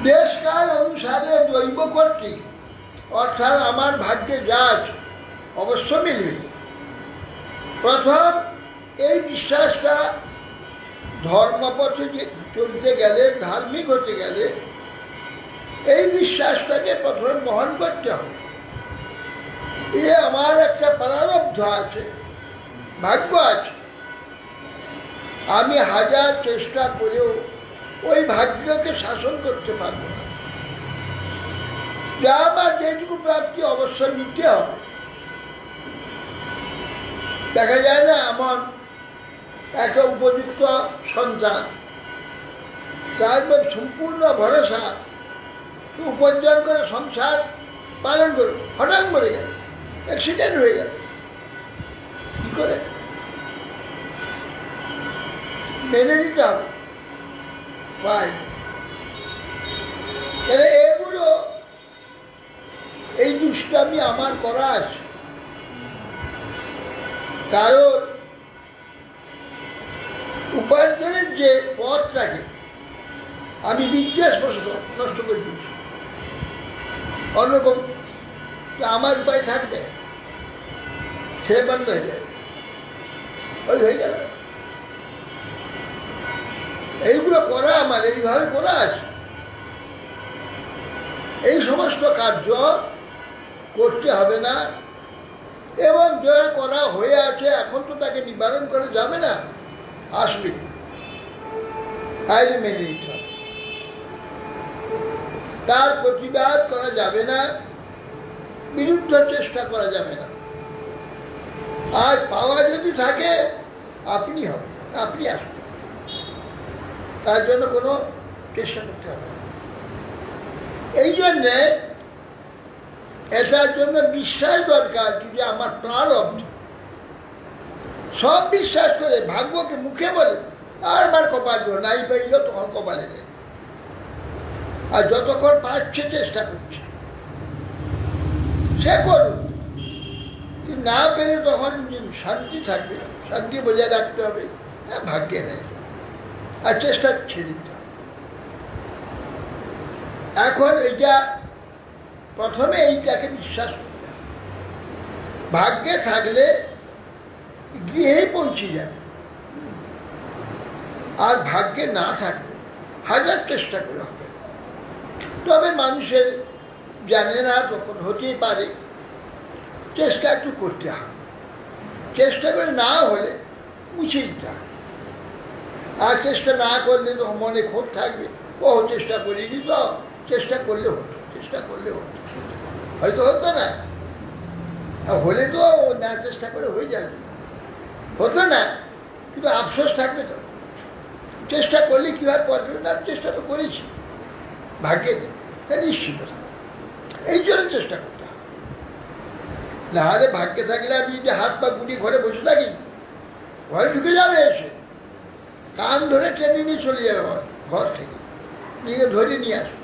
দেশকাল অনুসারে দৈব কর্তৃক, অর্থাৎ আমার ভাগ্যে যা আছে অবশ্য মিলবে। প্রথম এই বিশ্বাসটা ধর্মপথে চলতে গেলে, ধার্মিক হতে গেলে এই বিশ্বাসটাকে প্রথমে বহন করতে হবে। এ আমার একটা প্রারব্ধ আছে, ভাগ্য আছে। আমি হাজার চেষ্টা করেও ওই ভাগ্যকে শাসন করতে পারবো না। যা বা যেটুকু প্রাপ্তি অবশ্যই নিতে হবে। দেখা যায় না, এমন একটা উপযুক্ত সন্তান, তার সম্পূর্ণ ভরসা উপার্জন করে সংসার পালন করবে, হঠাৎ মরে গেল, অ্যাক্সিডেন্ট হয়ে গেল, কি করে মেনে নিতে হবে? পাই এগুলো, এই দুষ্টামি আমার করা আছে। কারণ উপার্জনের যে পথটাকে আমি বিদ্বেষ নষ্ট করে দিচ্ছি, অন্যরকম আমার উপায় থাকবে, সে বন্ধ হয়ে যায়, ওই হয়ে গেল। এইগুলো করা আমার এইভাবে করা আছে। এই সমস্ত কার্য করতে হবে না, এবং যা করা হয়ে আছে এখন তো তাকে নিবারণ করা যাবে না, আসবে, আইলে মেনে নিতে হবে। তার প্রতিবাদ করা যাবে না, বিরুদ্ধ চেষ্টা করা যাবে না। আর পাওয়া যদি থাকে আপনি হবে, আপনি আসবেন, তার জন্য কোনো চেষ্টা করতে হবে না। এই জন্যে এটার জন্য বিশ্বাস দরকার যে আমার প্রারব্ধ, সব বিশ্বাস করে ভাগ্যকে মুখে বলে আর বার কপাল নাই পাইল তখন কপালে দেয়, আর যতক্ষণ পারছে চেষ্টা করছে সে করুন, না পেলে তখন শান্তি থাকবে, শান্তি বজায় রাখতে হবে, ভাগ্যে নেই, আর চেষ্টা ছেড়ে দিতে হবে। এখন এটা প্রথমে এইটাকে বিশ্বাস করতে হবে। ভাগ্যে থাকলে গৃহেই পৌঁছে যাবে, আর ভাগ্যে না থাকলে হাজার চেষ্টা করে হবে। তবে মানুষের জানে না, তখন হতেই পারে, চেষ্টা একটু করতে হবে। চেষ্টা করে না হলে মুছে দিতে হবে। আর চেষ্টা না করলে তো মনে ক্ষোভ থাকবে, ও চেষ্টা করিনি তো, চেষ্টা করলে হতো, চেষ্টা করলে হতো, হয়তো হতো না, হলে তো না চেষ্টা করে হয়ে যাবে, হতো না, কিন্তু আফসোস থাকবে তো। চেষ্টা করলে কী হয়, করবে না, চেষ্টা তো করেছি, ভাগ্যে নেই, তা নিশ্চিত। এই জন্য চেষ্টা করতে হবে। নাহলে ভাগ্যে থাকলে আমি যদি হাত পা গুটিয়ে ঘরে বসে থাকি, ঘরে ঢুকে যাবে এসে, কান ধরে টেনে নিয়ে চলে যাবে ঘর থেকে, নিয়ে ধরে নিয়ে আসবে।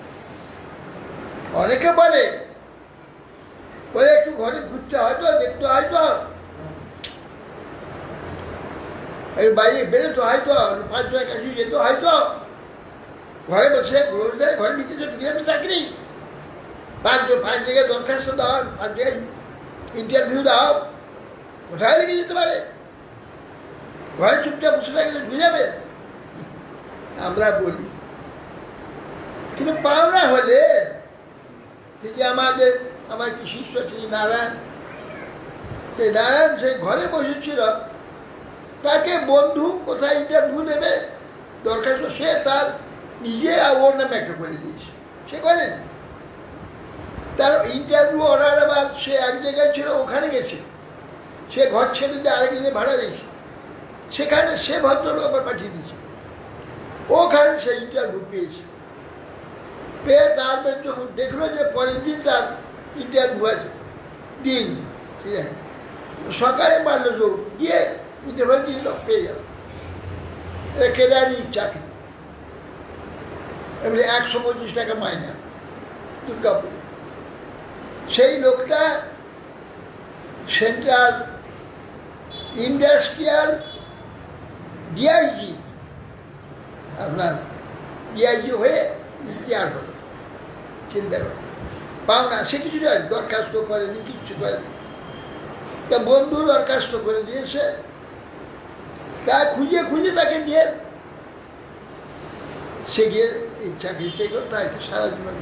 অনেকে বলে একটু ঘরে ঘুরতে হয়তো, দেখতে হয়তো, এই বাইরে বেরোতে হয়তো, 5 জনের কাছে যেতে হয়তো, ঘরে বসে ঘরের ভিতরে ঢুকে যাবে চাকরি, 5 জায়গায় দরখাস্ত দাও, 5 জায়গায় ইন্টারভিউ দাও, কোথায় লেগে যেতে পারে, ঘরে চুপচাপ বসে থাকলে ঢুকে যাবে। আমরা বলি, কিন্তু পাওনা হলে যে আমার কি শিষ্য ছিল নারায়ণ, সেই নারায়ণ সেই ঘরে বসেছিল, তাকে বন্ধু কোথায় ইন্টারভিউ দেবে দরখাস্ত, সে তার নিজে ওর নামে একটা করে দিয়েছে, সে করেনি। তার ইন্টারভিউ অর্ডার আবার সে এক জায়গায় ছিল, ওখানে গেছে, সে ঘর ছেড়ে দিয়ে আরেক জায়গায় ভাড়া দিয়েছে, সেখানে সে ভদ্রলোক আবার পাঠিয়ে দিয়েছে, ওখানে সে ইন্টারভিউ পেয়েছে। পেয়ে তারপর যখন দেখলো যে পরের দিন তার ইন্টারভিউ আছে দিন, ঠিক আছে, সকালে মারলো দৌড় গিয়ে ইন্টারভিউ দিল, পেয়ে গেল। কেরানির চাকরি, এবারে 125 টাকা মাইনা, দুর্গাপুর। সেই লোকটা সেন্ট্রাল ইন্ডাস্ট্রিয়াল ডিআইজি, আপনার ডিআইজি হয়ে রিটায়ার হলো। চিন্তা করো, পাওনা সে কিছু যায়, দরখাস্ত করেনি, কিচ্ছু করেনি। তা বন্ধু দরখাস্ত করে দিয়েছে, তা খুঁজে খুঁজে তাকে দিয়ে সে গিয়ে এই চাকরি পেয়ে তাই সারা জীবন।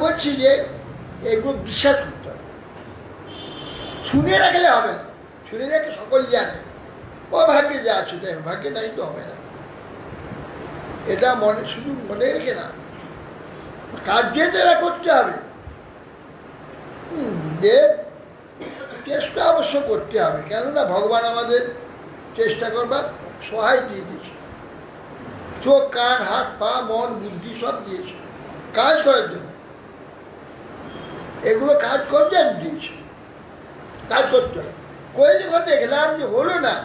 বলছি যে এগুলো বিশ্বাস করতে হবে, শুনে রাখলে হবে না, শুনে রাখলে সকল জানে ও ভাগ্যে যা আছে তাই, ভাগ্যে নাই তো হবে না। এটা শুধু মনে রেখে না, কার্যে এরা করতে হবে। যে চেষ্টা অবশ্য করতে হবে, কেননা ভগবান আমাদের চেষ্টা করবার সহায় দিয়ে দিয়েছে, চোখ কান হাত পা মন বুদ্ধি সব দিয়েছে কাজ করার জন্য। এগুলো কাজ করতে আমি দিয়েছি, কাজ করতে হবে। করে যখন দেখলাম যে হলো না,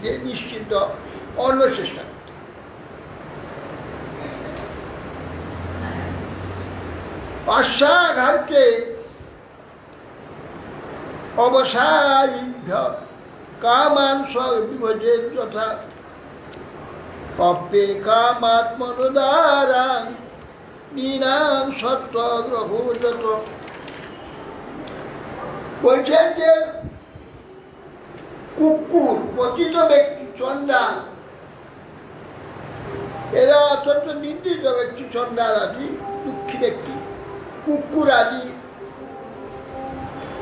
যে নিশ্চিন্ত অন্য চেষ্টা করতে। পাশ্চাঘাতে অবসারিভ্য কামান বিভজে যথা পপ্পে কামাত্মনোদারাং নিনাম সত্য গ্রহযত। বলছেন যে কুকুর, পতিত ব্যক্তি, চণ্ডাল, এরা অত্যন্ত নির্দিষ্ট ব্যক্তি, চণ্ডাল আদি, দুঃখী ব্যক্তি, কুকুর আদি,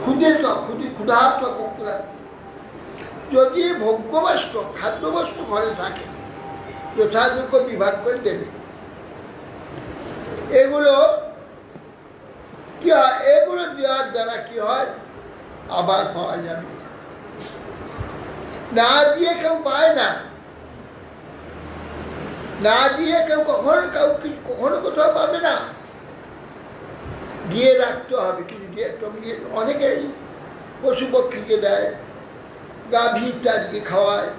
ক্ষুধার্ত কুকুর আদি, যদি ভোগ্যবস্তু খাদ্যবস্তু ঘরে থাকে যথাযোগ্য বিভাগ করে দেবে। এগুলো কি হয়, এগুলো দেওয়ার দ্বারা কি হয়, আবার পাওয়া যাবে। না দিয়ে কেউ পায় না, না দিয়ে কেউ কখনো কোথাও পাবে না। দিয়ে রাখতে হবে, কিছু দিয়ে অনেকেই পশু পক্ষীকে দেয়, গাভী ইত্যাদিকে খাওয়ায়।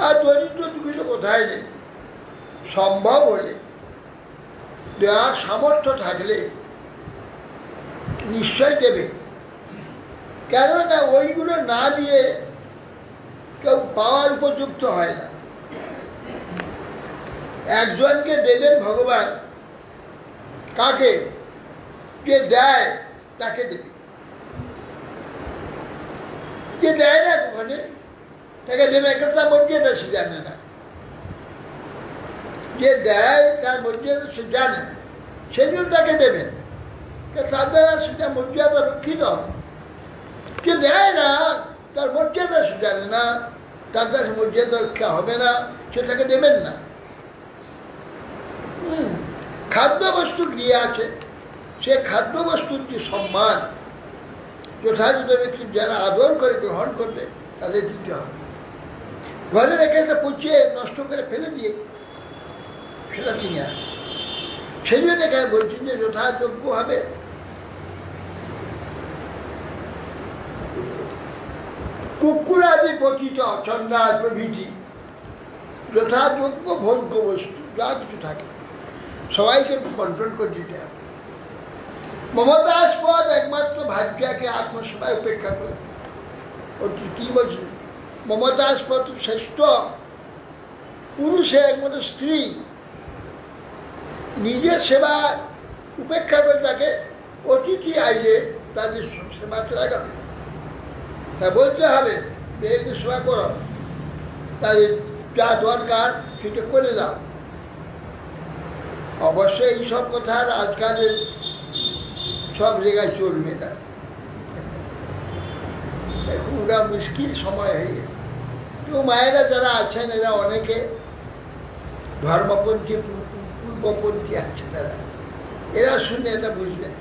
আর দরিদ্র দুঃখিত কোথায় নেই, সম্ভব হলে দেওয়ার সামর্থ্য থাকলে নিশ্চয় দেবে, কেননা ওইগুলো না দিয়ে কেউ পাওয়ার উপযুক্ত হয় না। একজনকে দেবেন ভগবান, কাকে? যে দেয় তাকে দেবে, যে দেয় না ওখানে তাকে দেবে, একটা তার মর্যাদা সে জানে না। যে দেয় তার মর্যাদা সে জানে, সেই জন্য তাকে দেবেন, তার দ্বারা সেটা মর্যাদা রক্ষিত হবে। যে দেয় না তার মর্যাদা সে জানে না, তার দ্বারা মর্যাদা রক্ষা হবে না, সেটাকে দেবেন না। খাদ্যবস্তু গৃহে আছে, সে খাদ্যবস্তুর যে সম্মান যথাযথ ব্যক্তি যারা আদর করে গ্রহণ করবে তাদের দিতে হবে। ঘরে রেখে পচিয়ে নষ্ট করে ফেলে দিয়ে সেটা ঠিক না। সেই জন্য এখানে বলছেন যে যথাযোগ্য হবে কুকুর আদি পচিত চন্ডাল প্রভৃতি যথাযোগ্য ভোগ্য বস্তু যা কিছু থাকে সবাইকে কন্ট্রোল করে দিতে হবে। মমতাস্পদ একমাত্র ভাগ্যাকে আত্মসেবায় উপেক্ষা করে। কি বলছি? মমতাস্পদ শ্রেষ্ঠ পুরুষের একমাত্র স্ত্রী নিজের সেবা উপেক্ষা করে তাকে অতিথি আইলে তাদের সেবা চলে গেল। তা বলতে হবে মেয়েকে সেবা করো, তাদের যা দরকার সেটা করে দাও। অবশ্যই এইসব কথা আর আজকালের সব জায়গায় চলবে না। এখন ওরা মুশকিল সময় হয়ে গেছে। তো মায়েরা যারা আছেন এরা অনেকে ধর্মপন্থী পূর্বপন্থী আছে, তারা এরা শুনে এটা বুঝবেন।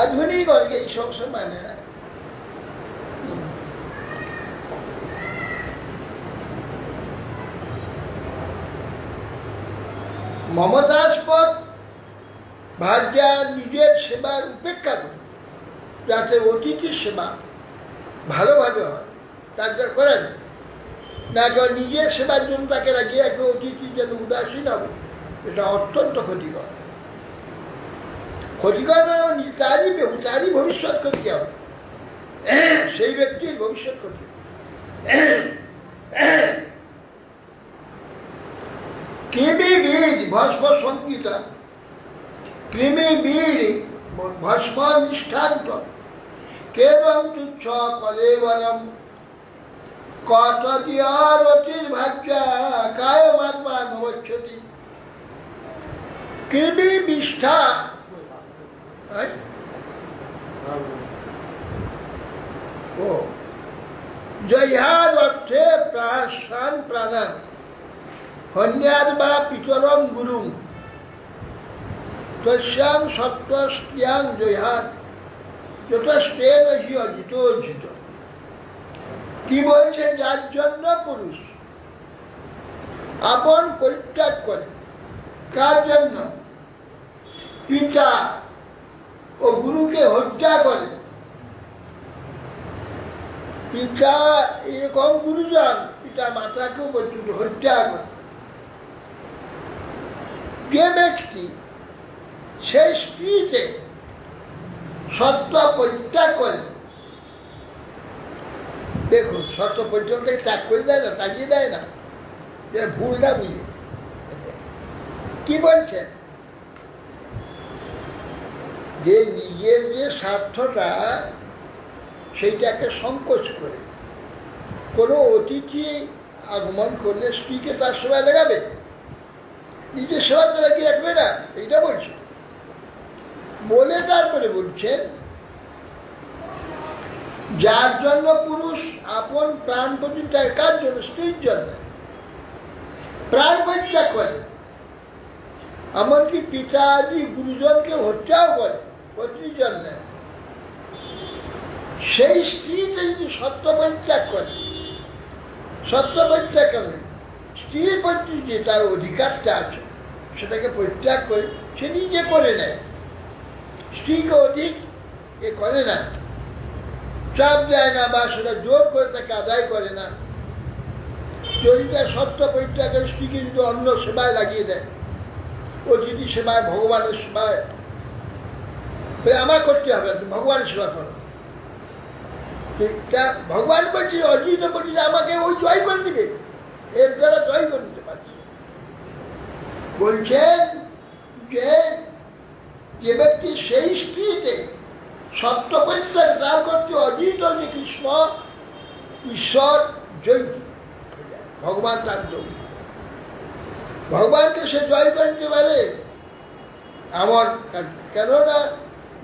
আধুনিক অর্গে এই সব মানে না। মমতাস্পদ ভার্যা নিজের সেবার উপেক্ষা করে যাতে অতিথির সেবা ভালোভাবে হয় তার জন্য করেন না, কেউ নিজের সেবার জন্য তাকে রাখিয়ে একটা অতিথি যেন উদাসীন হবে, এটা অত্যন্ত ক্ষতিকর। ক্ষতিকর তারই ভবিষ্যৎ ক্ষতি হবে, সেই ব্যক্তির ভবিষ্যৎ ক্ষতি। কৃমি বীজ ভস্ম সংগীতা, কৃমি বীজ ভস্ম নিষ্ঠান্ত কেবল তুচ্ছ কলেবরম কতদিয়ারতির ভাগ্যা কায় মাত্মা নবচ্ছতি। কৃমি বিষ্ঠা ও জয়ার অর্থে প্রাণ প্রাণান হন্যাদ বা পিতরম গুরুম তস্যাং সত্যস্ত্রিয়াং জয়াত যতস্তেন হি অজিত অর্জিত। কি বলছে? যার জন্য পুরুষ আপন পরিত্যাগ করে, কার জন্য? পিতা ও গুরুকে হত্যা করে। পিতা এরকম গুরুজন পিতা মাতাকেও পর্যন্ত হত্যা করে। যে ব্যক্তি সেই স্ত্রীতে সত্য পরিত্যাগ করে, দেখুন সত্য পরিত্যাগ থেকে ত্যাগ করে দেয় না, তাগিয়ে দেয় না, যেটা ভুল না বুঝে। কি বলছেন? যে নিজের যে স্বার্থটা সেইটাকে সংকোচ করে কোনো অতিথি আগমন করলে স্ত্রীকে তার সেবায় লাগাবে, নিজের সেবাতে লাগিয়ে রাখবে না, এইটা বলছে। বলে তারপরে বলছেন যার জন্য পুরুষ আপন প্রাণ পরিত্যাগ, কার জন্য? স্ত্রীর জন্য প্রাণ পরিত্যাগ করে, এমনকি পিতা আদি গুরুজনকে হত্যাও করে পত্নীর জন্য। সেই স্ত্রীতে যদি সত্য পরিত্যাগ করে, সত্য পরিত্যাগ করে স্ত্রীর প্রতি যে তার অধিকারটা আছে সেটাকে পরিত্যাগ করে সে নিজে করে নেয়, স্ত্রীকে অধিক এ করে না, চাপ দেয় না, বা সেটা জোর করে তাকে আদায় করে না। যদি তার সত্য পরিত্যাগ করে স্ত্রীকে যদি অন্য সেবায় লাগিয়ে দেয়, অতিথি সেবায়, ভগবানের সেবায়, আমার করতে হবে, ভগবানের সেবা করো। ভগবান বলছে, অজিত বলছে যে আমাকে ওই জয় করে দিবে, এর দ্বারা জয় করে নিতে পারছে। বলছেন যে যে ব্যক্তি সেই স্ত্রীতে সত্য পরিত্যাগ তার করতে অজিত, যে কৃষ্ণ ঈশ্বর জয়, ভগবান তার জয়, ভগবানকে সে জয় করে নিতে পারে এমন কাজ। কেননা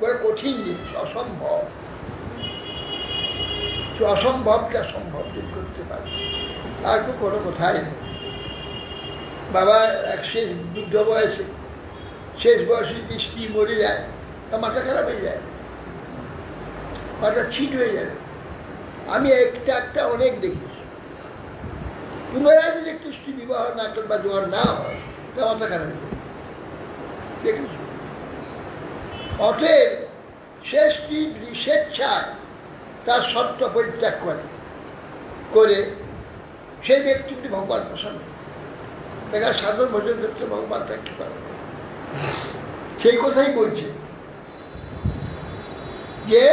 বড় কঠিন জিনিস, অসম্ভব। অসম্ভবকে সম্ভব করতে পারে, আর তো কোনো কথাই নেই। বাবা এক শেষ বৃদ্ধ বয়সে, শেষ বয়সে যদি স্ত্রী মরে যায়, তা মাথা খারাপ হয়ে যায়, মাথা ছিট হয়ে যাবে। আমি একটা অনেক দেখেছি। পুনরায় যদি একটি স্ত্রী বিবাহ না করে বা জোয়ার না হয়, তা মাথা খারাপ হয়ে যাবে, দেখেছি। অতএব সে স্ত্রী স্বেচ্ছায় তার সত্য পরিত্যাগ করে সেই ব্যক্তিটি ভগবান প্রসন্ন, দেখা সাধন ভজন করতে ভগবান থাকতে পারে। সেই কথাই বলছে যে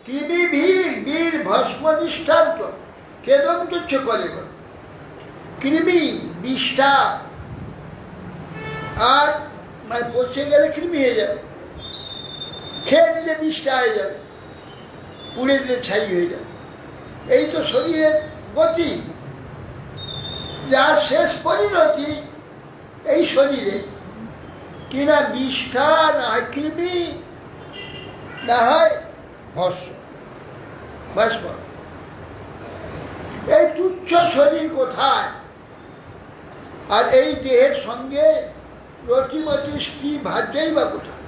কৃমি বীর ভস্ম দৃষ্টান্ত কেদম তুচ্ছ করে। কৃমি বিষ্ঠা আর মানে পচে গেলে কৃমি হয়ে যাবে, খেয়ে দিলে বিষটা হয়ে যাবে, পুড়ে দিলে ছাই হয়ে যাবে। এই তো শরীরের গতি, যার শেষ পরিণতি এই শরীরে কিনা বিষ্ঠা, না হয় কৃমি, না হয় ভস্ম, ভস্ম। এই তুচ্ছ শরীর কোথায়? আর এই দেহের সঙ্গে রতিমতি স্ত্রী ভাজ্যই বা কোথায়?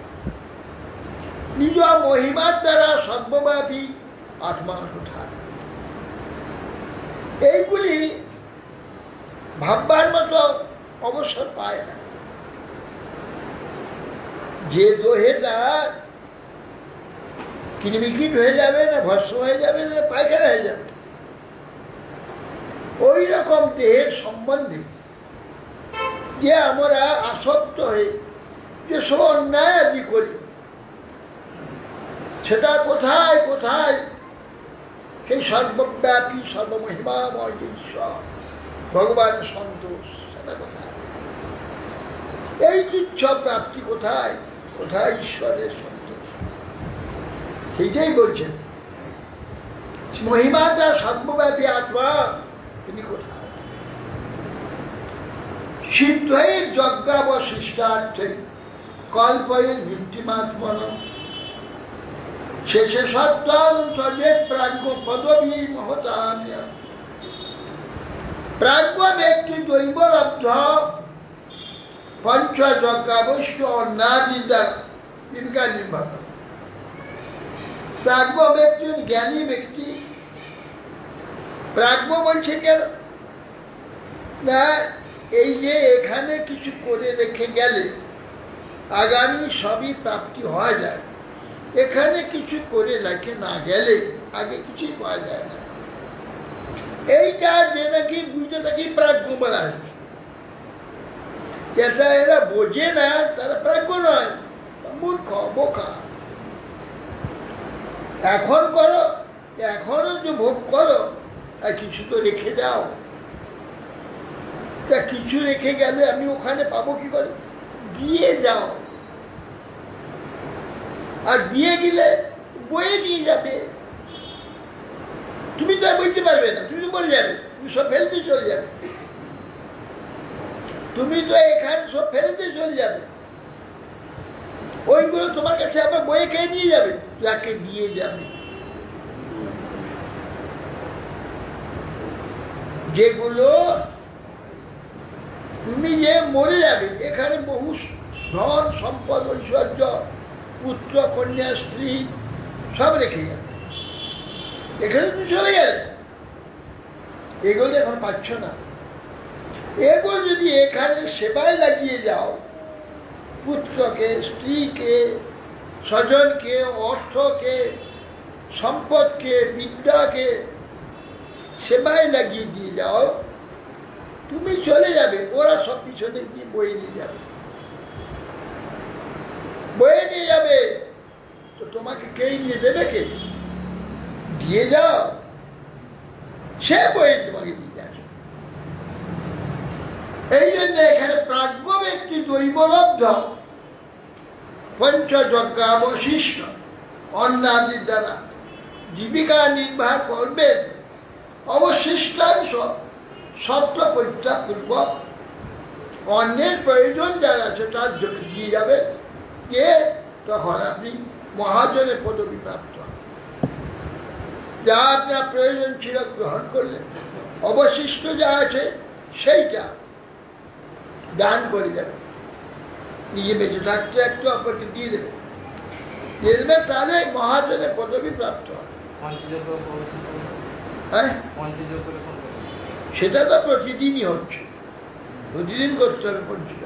নিজ মহিমার দ্বারা সর্বব্যাপী আত্মা কোথায়? এইগুলি ভাববার মতো অবসর পায় না। যে দোহেটা কিনবিকিন হয়ে যাবে, না ভস্ম হয়ে যাবে, না পায়খানা হয়ে যাবে, ওই রকম দেহের সম্বন্ধে যে আমরা আসক্ত হয়ে যে সব অন্যায় আদি করি, সেটা কোথায় কোথায় সেই সর্বব্যাপী সর্বমহিমাময় যে ঈশ্বর ভগবানের সন্তোষ, সেটা কোথায়? এই তুচ্ছ প্রাপ্তি কোথায়? কোথায় ঈশ্বরের সন্তোষ? সেইটাই বলছেন, মহিমাটা সর্বব্যাপী আত্মা তিনি কোথায়? সিদ্ধের যজ্ঞাবশিষ্টার্থে কল্পয়ের ভিত্তিমাত্মন শেষে সত্তম তজে প্রাজ্ঞ পদবী মহতামিয়া। প্রাজ্ঞ ব্যক্তি দৈবলব্ধ পঞ্চ যজ্ঞাবশ্য অন্নাদি দ্বারা জীবিকা নির্বাহ করে। প্রাজ্ঞ ব্যক্তি জ্ঞানী ব্যক্তি। প্রাজ্ঞ বলছে কেন না, এই যে এখানে কিছু করে রেখে গেলে আগামী সবই প্রাপ্তি হওয়া যায়, এখানে কিছু করে রেখে না গেলে আগে কিছুই পাওয়া যায় না। এইটা যে নাকি বুঝতে প্রাজ্ঞ বলা হচ্ছে, যেটা এরা বোঝে না তারা প্রাজ্ঞ নয়, মূর্খ বোকা। এখন করো, এখনো যে ভোগ করো, আর কিছু তো রেখে যাও। তা কিছু রেখে গেলে আমি ওখানে পাবো কি করে? দিয়ে যাও। আর দিয়ে গেলে বয়ে নিয়ে যাবে, তুমি তো আর বইতে পারবে না, তুমি তো মরে যাবে, তুমি সব ফেলতে চলে যাবে। তুমি তো এখানে সব ফেলতে চলে যাবে, ওইগুলো তোমার কাছে আবার বয়ে খেয়ে নিয়ে যাবে, যাকে দিয়ে যাবে। যেগুলো তুমি যে মরে যাবে, এখানে বহু ধন সম্পদ ঐশ্বর্য পুত্র কন্যা স্ত্রী সব রেখে যাবে, এখানে তুমি চলে গেলে, এগুলো এখন পাচ্ছ না। এগুলো যদি এখানে সেবায় লাগিয়ে যাও, পুত্রকে, স্ত্রীকে, স্বজনকে, অর্থকে, সম্পদকে, বিদ্যাকে সেবায় লাগিয়ে দিয়ে যাও, তুমি চলে যাবে, ওরা সব পিছনে গিয়ে বয়ে নিয়ে যাবে, বয়ে নিয়ে যাবে। তো তোমাকে কেই নিয়ে দেবে? কে দিয়ে যাও, সে বয়ে তোমাকে দিয়ে যাবে। এই জন্য এখানে প্রাজ্ঞ ব্যক্তি দৈবলব্ধ পঞ্চযজ্ঞাবশিষ্ট অন্নাদির দ্বারা জীবিকা নির্বাহ করবেন, অবশিষ্টাংশ সত্য পরিত্যাগপূর্বক অন্যের প্রয়োজন যার আছে তার জন্য দিয়ে যাবেন, যে তখন আপনি মহাজনের পদবী প্রাপ্ত হন। যা আপনার প্রয়োজন ছিল গ্রহণ করলেন, অবশিষ্ট যা আছে সেইটা দান করে যাবেন, নিজে বেঁচে থাকতে একটু অপরকে দিয়ে দেবেন, তাহলে মহাজনের পদবী প্রাপ্ত হয়। হ্যাঁ, সেটা তো প্রতিদিনই হচ্ছে, প্রতিদিন করতে হবে পঞ্চযজ্ঞ।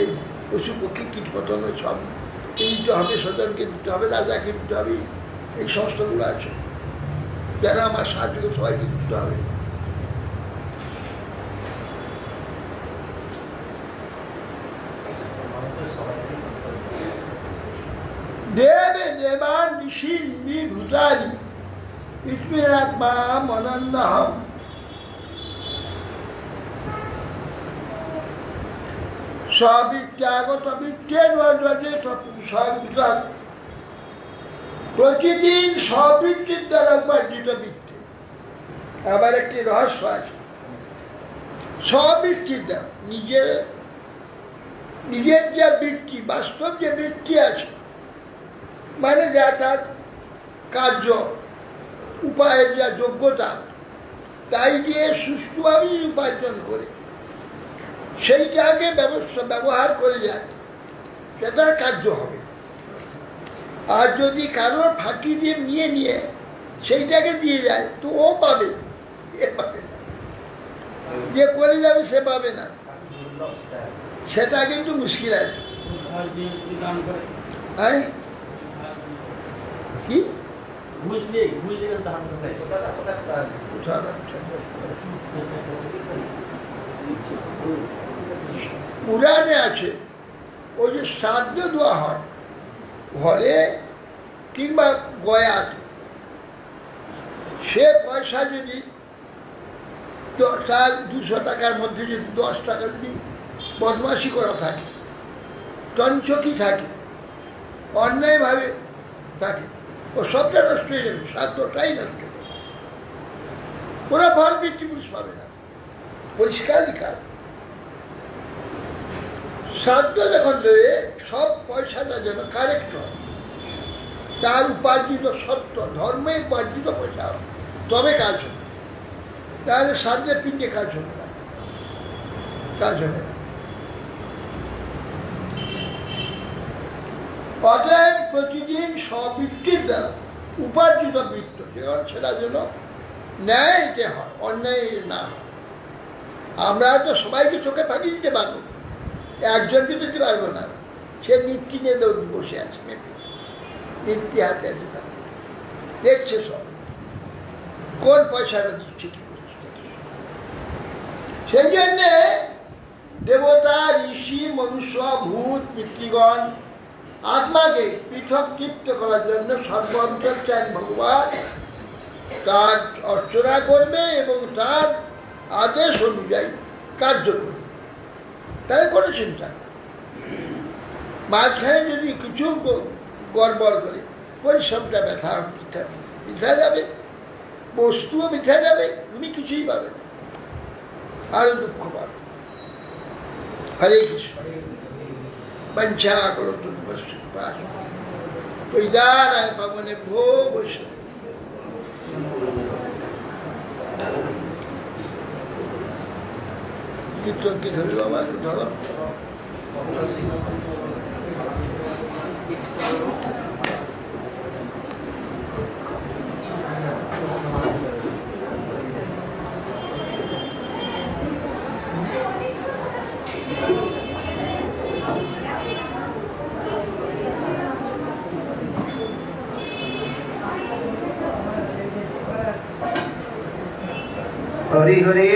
এই পশু পক্ষী কীট পতঙ্গ সব দিতে হবে, স্বজনকে দিতে হবে, রাজাকে দিতে হবে, এই সমস্তগুলো আছে, যারা আমার সাহায্য সবাইকে দিতে হবে। দেবে দেবান নিশিন্দি ভূতানি ইস্মিরাত্মা মনন্দহম। সবিত্যাগত বিত্তের প্রতিদিন সবৃত্তির দ্বারা উপার্জিত বৃত্তি। আবার একটি রহস্য আছে, স্ববৃত্তির দ্বারা নিজের যে বৃত্তি, বাস্তব যে বৃত্তি আছে, মানে যা তার কার্য উপায়ের যা যোগ্যতা, তাই দিয়ে সুষ্ঠুভাবে উপার্জন করে সেইটাকে ব্যবহার করে যায়, সেটা কার্য হবে। আর যদি কারোর ফাঁকি দিয়ে নিয়ে সেইটাকে দিয়ে যায়, তো ও পাবে, এ পাবে না, যে করে যাবে সে পাবে না, সেটা কিন্তু মুশকিল আছে। কি ঘুষ দিয়ে ধান করে। পুরাণে আছে, ওই যে শ্রাদ্ধ দেওয়া হয় ঘরে কিংবা গয়াতে, সে পয়সা যদি তার 200 টাকার মধ্যে যদি 10 টাকা যদি বদমাশি করা থাকে, চঞ্চকি থাকে, অন্যায়ভাবে থাকে, ও সবটা নষ্ট হয়ে যাবে, শ্রাদ্ধটাই নষ্ট হয়ে যাবে, ওরা ফল পিতৃপুরুষ পাবে না। পরিষ্কার লিখা, শ্রাদ্ধ যখন দেবে সব পয়সাটা যেন কারেক্ট হয়, তার উপার্জিত সত্য, ধর্মে উপার্জিত পয়সা হবে, তবে কাজ হবে। তাহলে শ্রাদ্ধের পিণ্ডে কাজ হবে না, কাজ হবে না। অতএব প্রতিদিন স্ববৃত্তির দ্বারা উপার্জিত বৃত্ত যেমন সেটা যেন ন্যায়তে হয়, অন্যায় না হয়। আমরা তো সবাইকে চোখে ফাঁকি দিতে পারবো, একজনকে দিতে পারবো না, সে নীতি নিয়ে বসে আছে, নীতি হাতে আছে, তার দেখছে সব কোন পয়সাটা দিচ্ছে, কি করছে। সেই জন্যে দেবতা, ঋষি, মনুষ্য, ভূত, পিতৃগণ আত্মাকে পৃথক তৃপ্ত করার জন্য সর্বান্তর্যামী ভগবান তার অর্চনা করবে এবং তার আদেশ অনুযায়ী কার্য করবে, তাহলে কোনো চিন্তা নেই। মাঝখানে যদি কিছু গড়বড় করে, পরিশ্রমটা বৃথা যাবে, বস্তুও বৃথা যাবে, তুমি কিছুই পাবে না, আরো দুঃখ পাবে। হরে কৃষ্ণ। पंचा करो तुम पवने भो कीर्तन की धरी बाबा धरो हरि हरे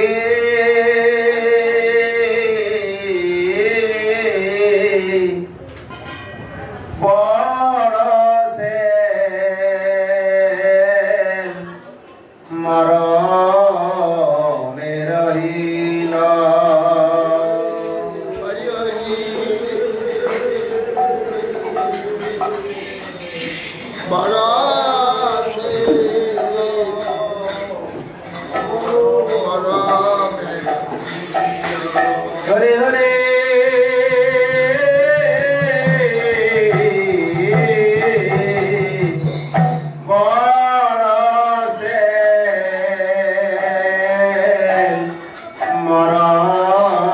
बरसे मरणे रहिल हरि हरि हरे हरे बरसे मरणे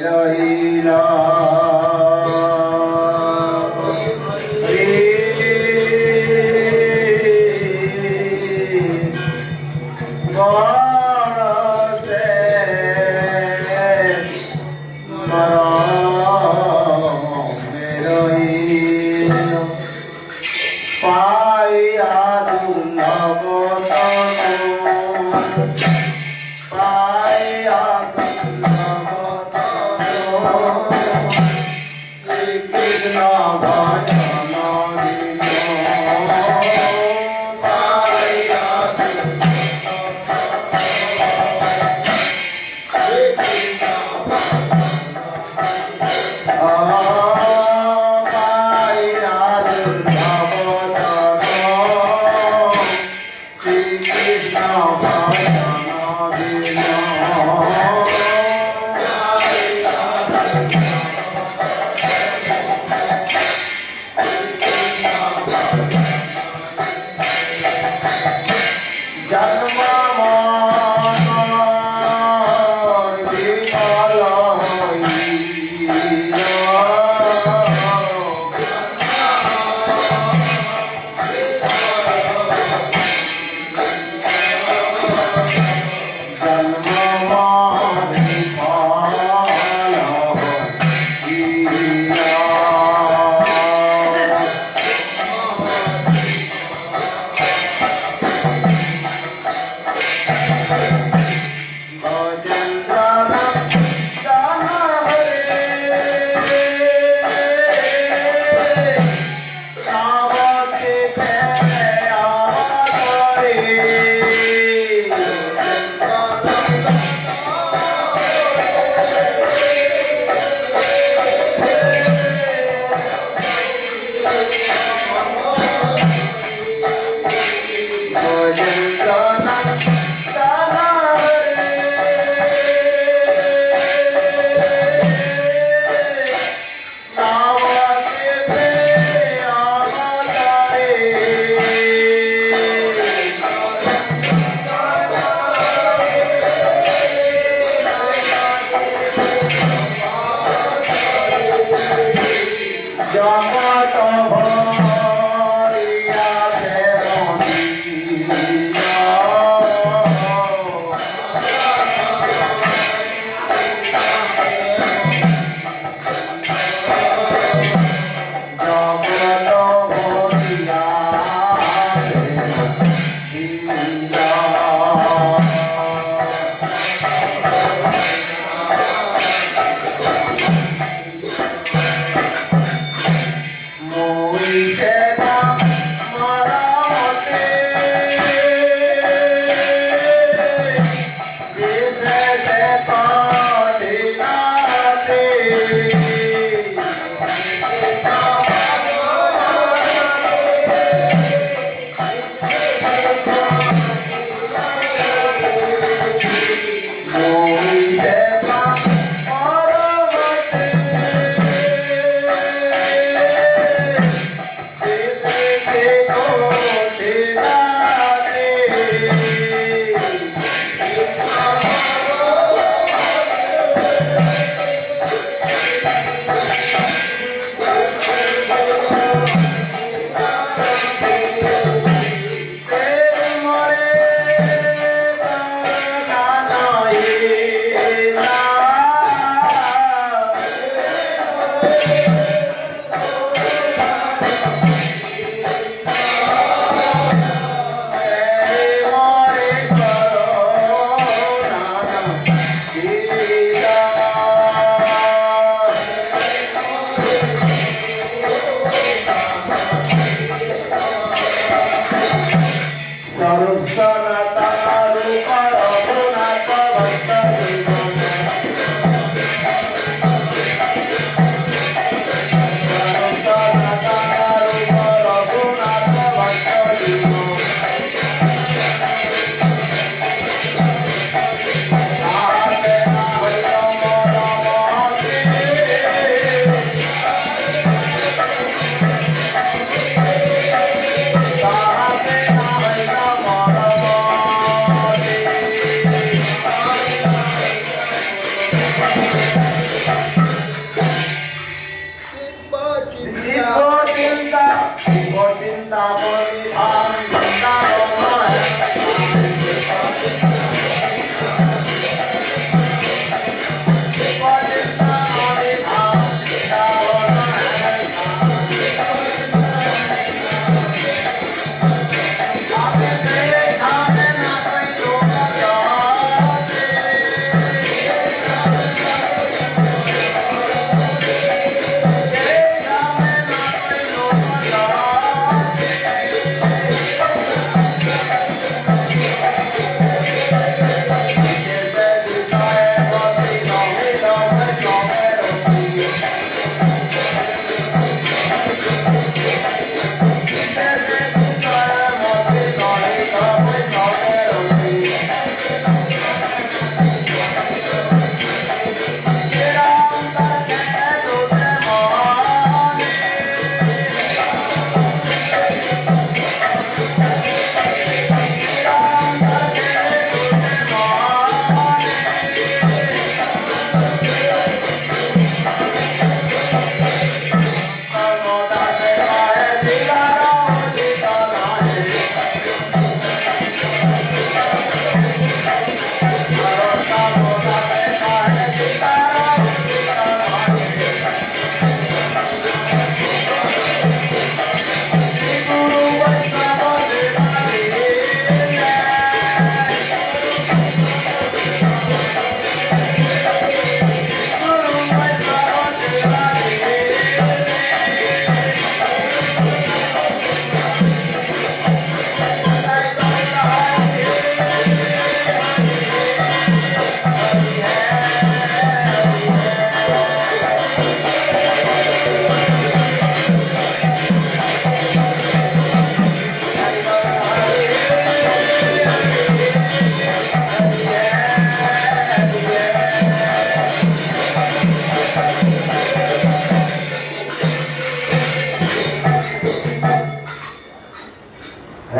रहिल Krishna জগত ভরিয়াছে মন্দির। জগত ভরিয়াছে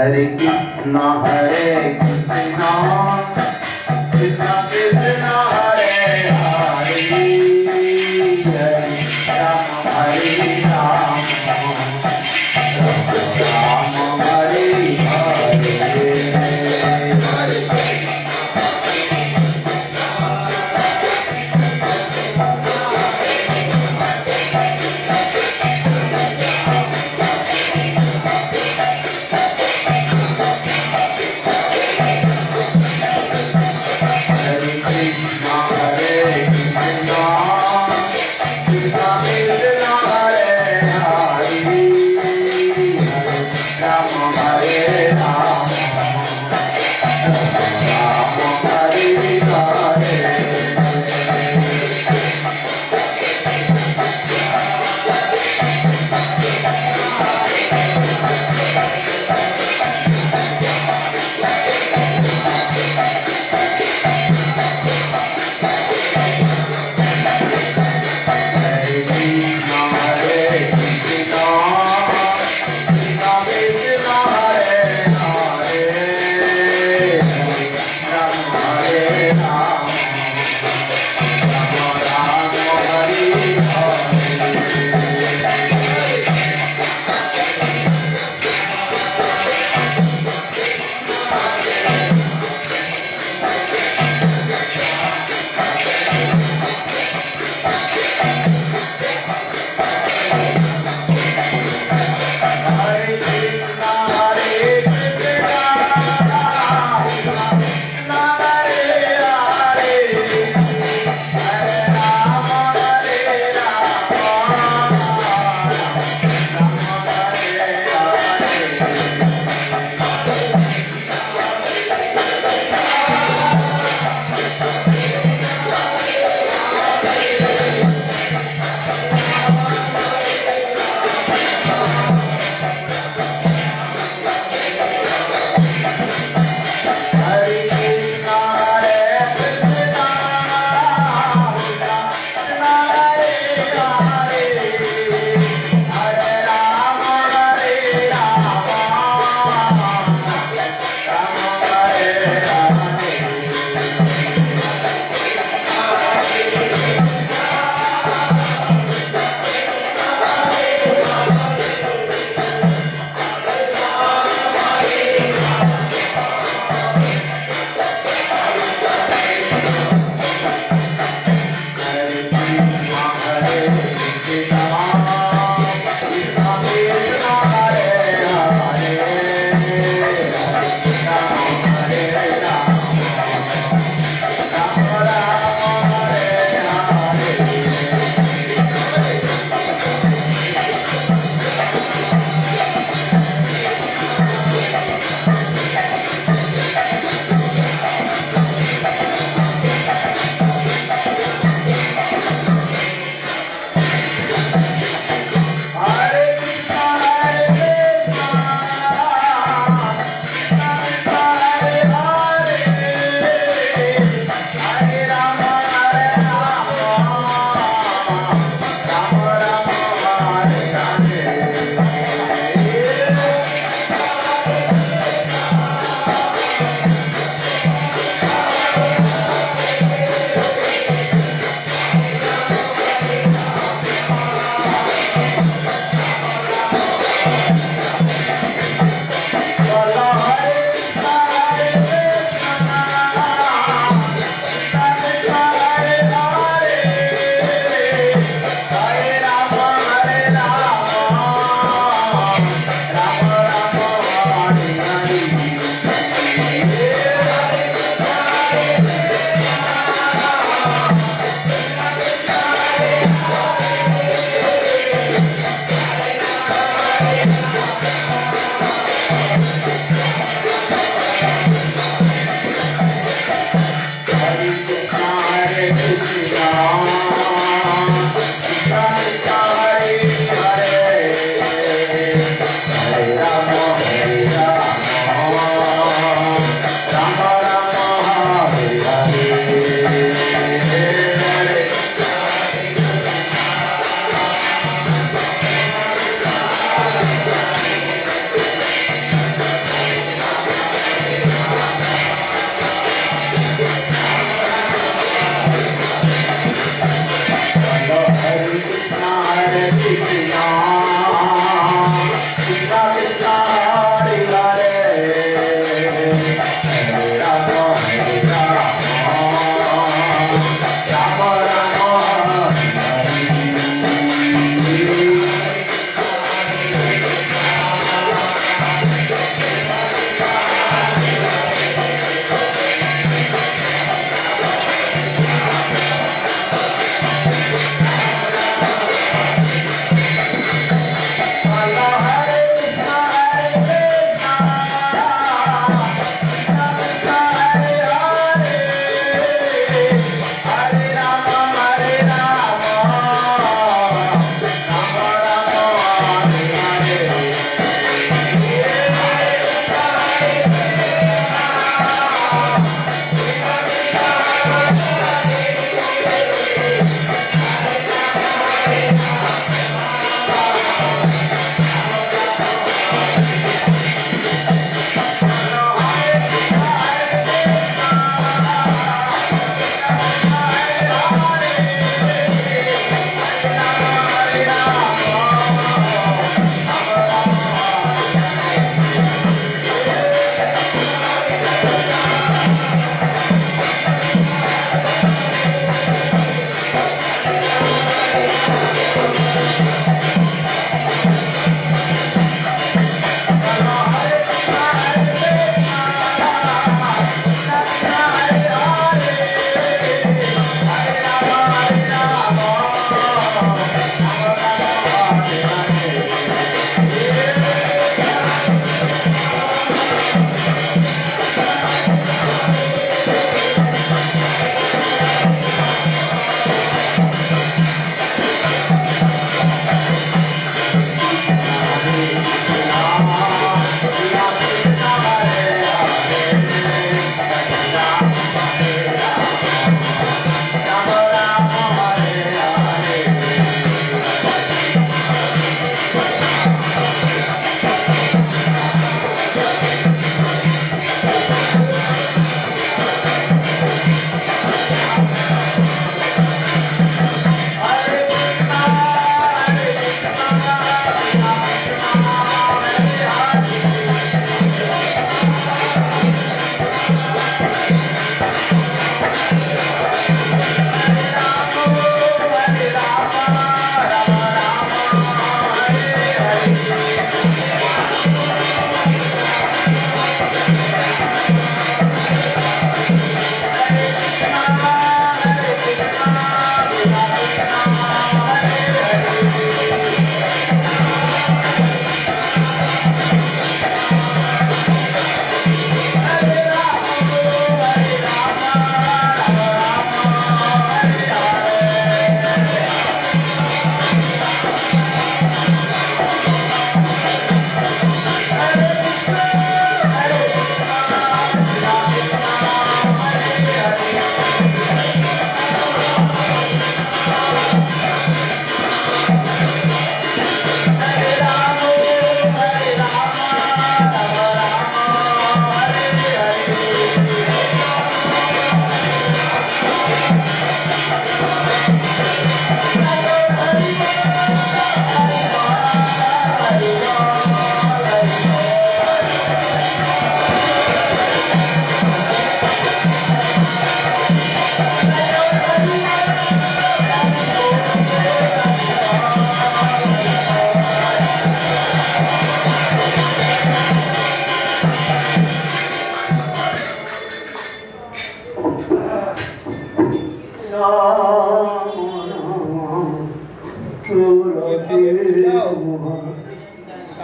Hare Krishna Krishna Krishna Hare Hare Hare Hare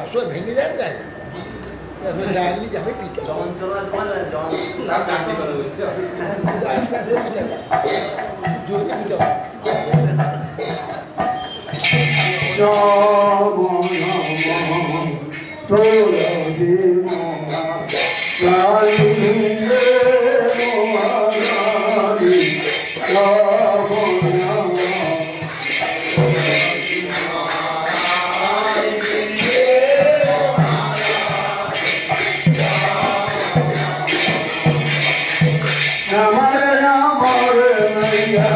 আসলে ভেঙে যায় যায় এখন ডায়াগনি যাবে পিঠে আস্তে আস্তে পিঠে জোরে পিঠে Ramar Ramar Maya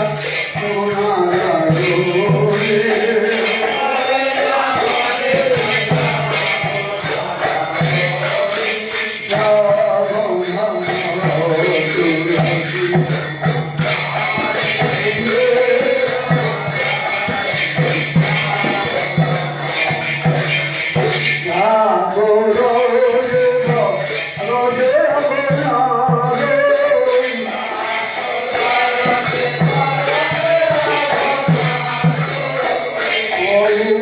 Sonara Role Oh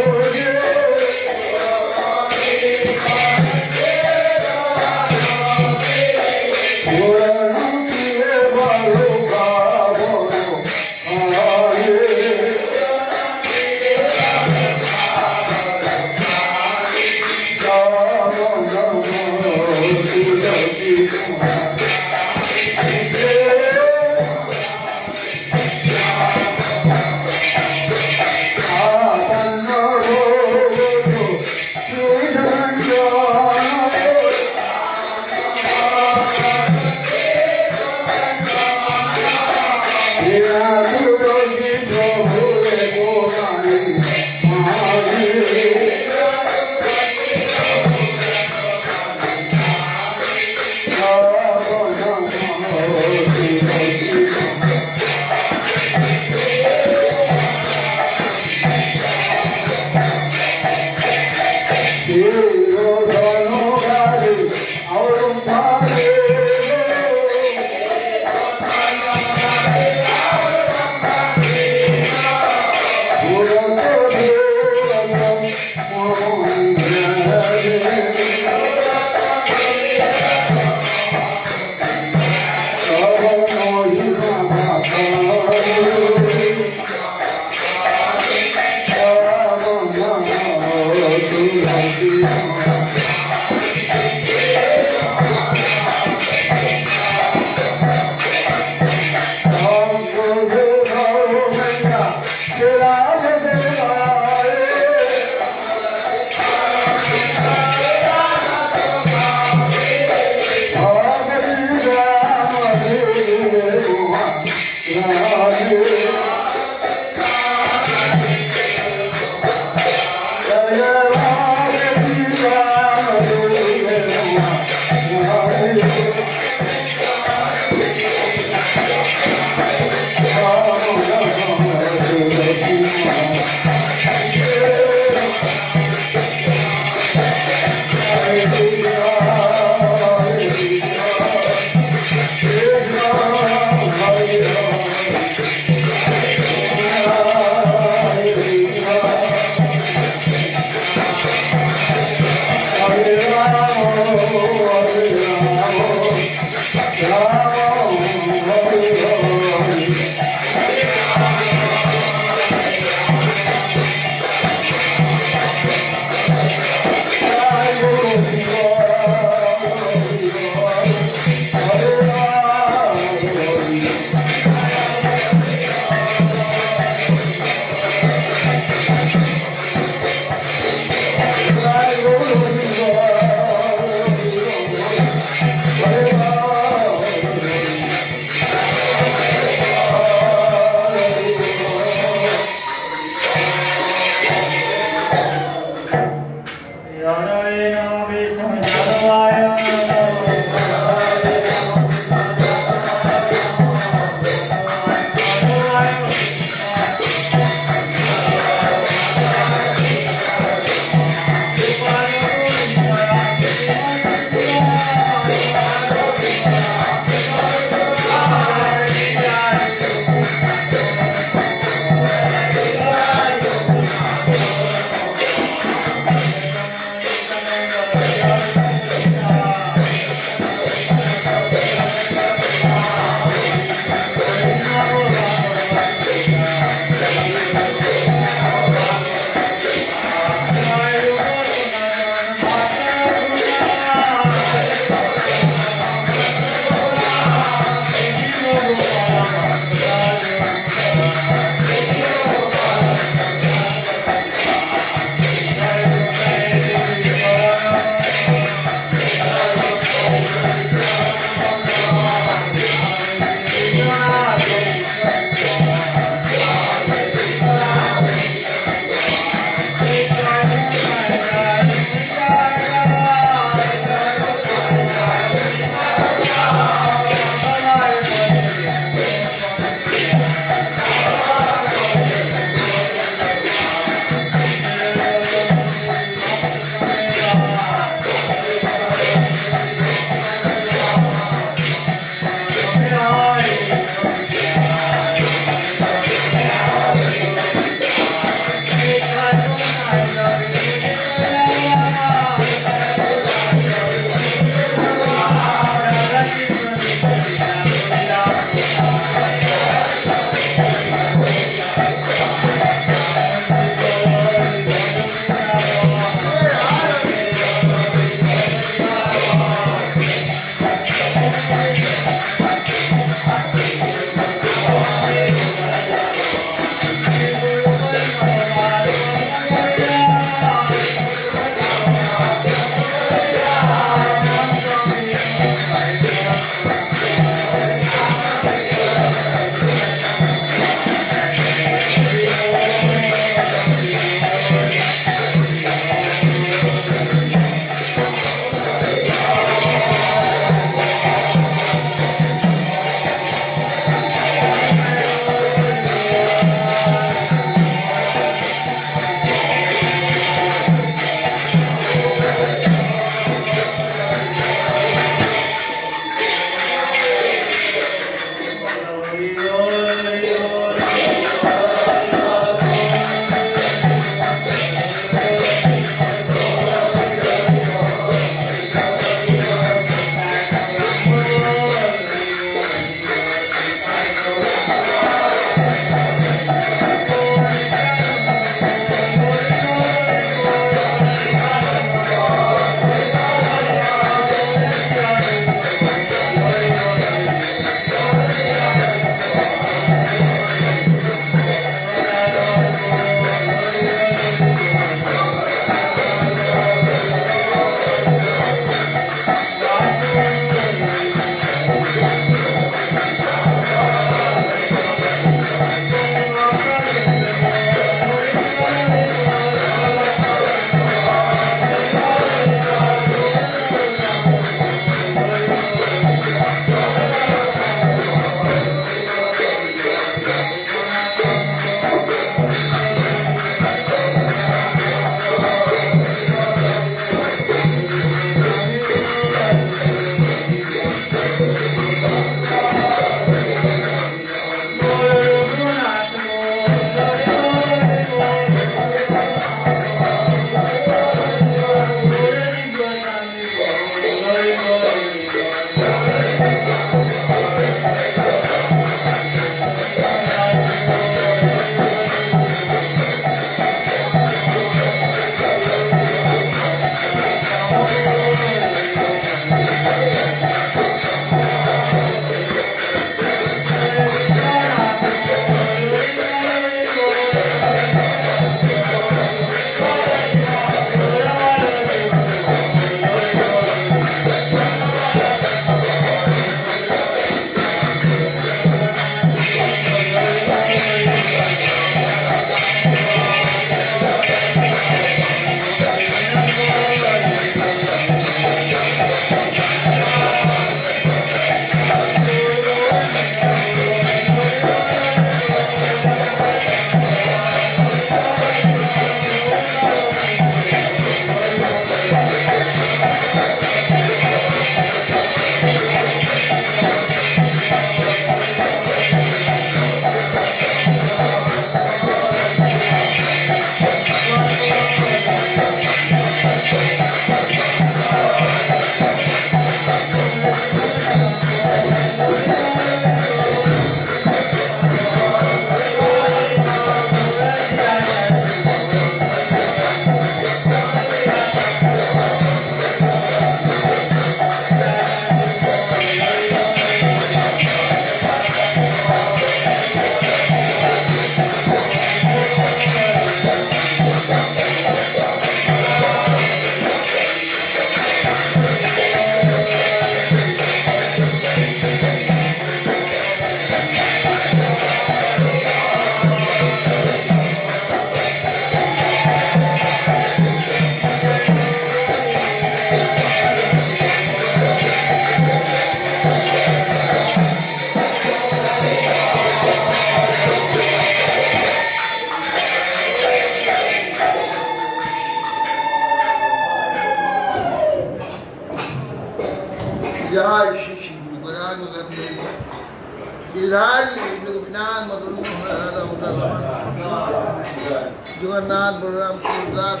Jagannath Balram सुभद्रास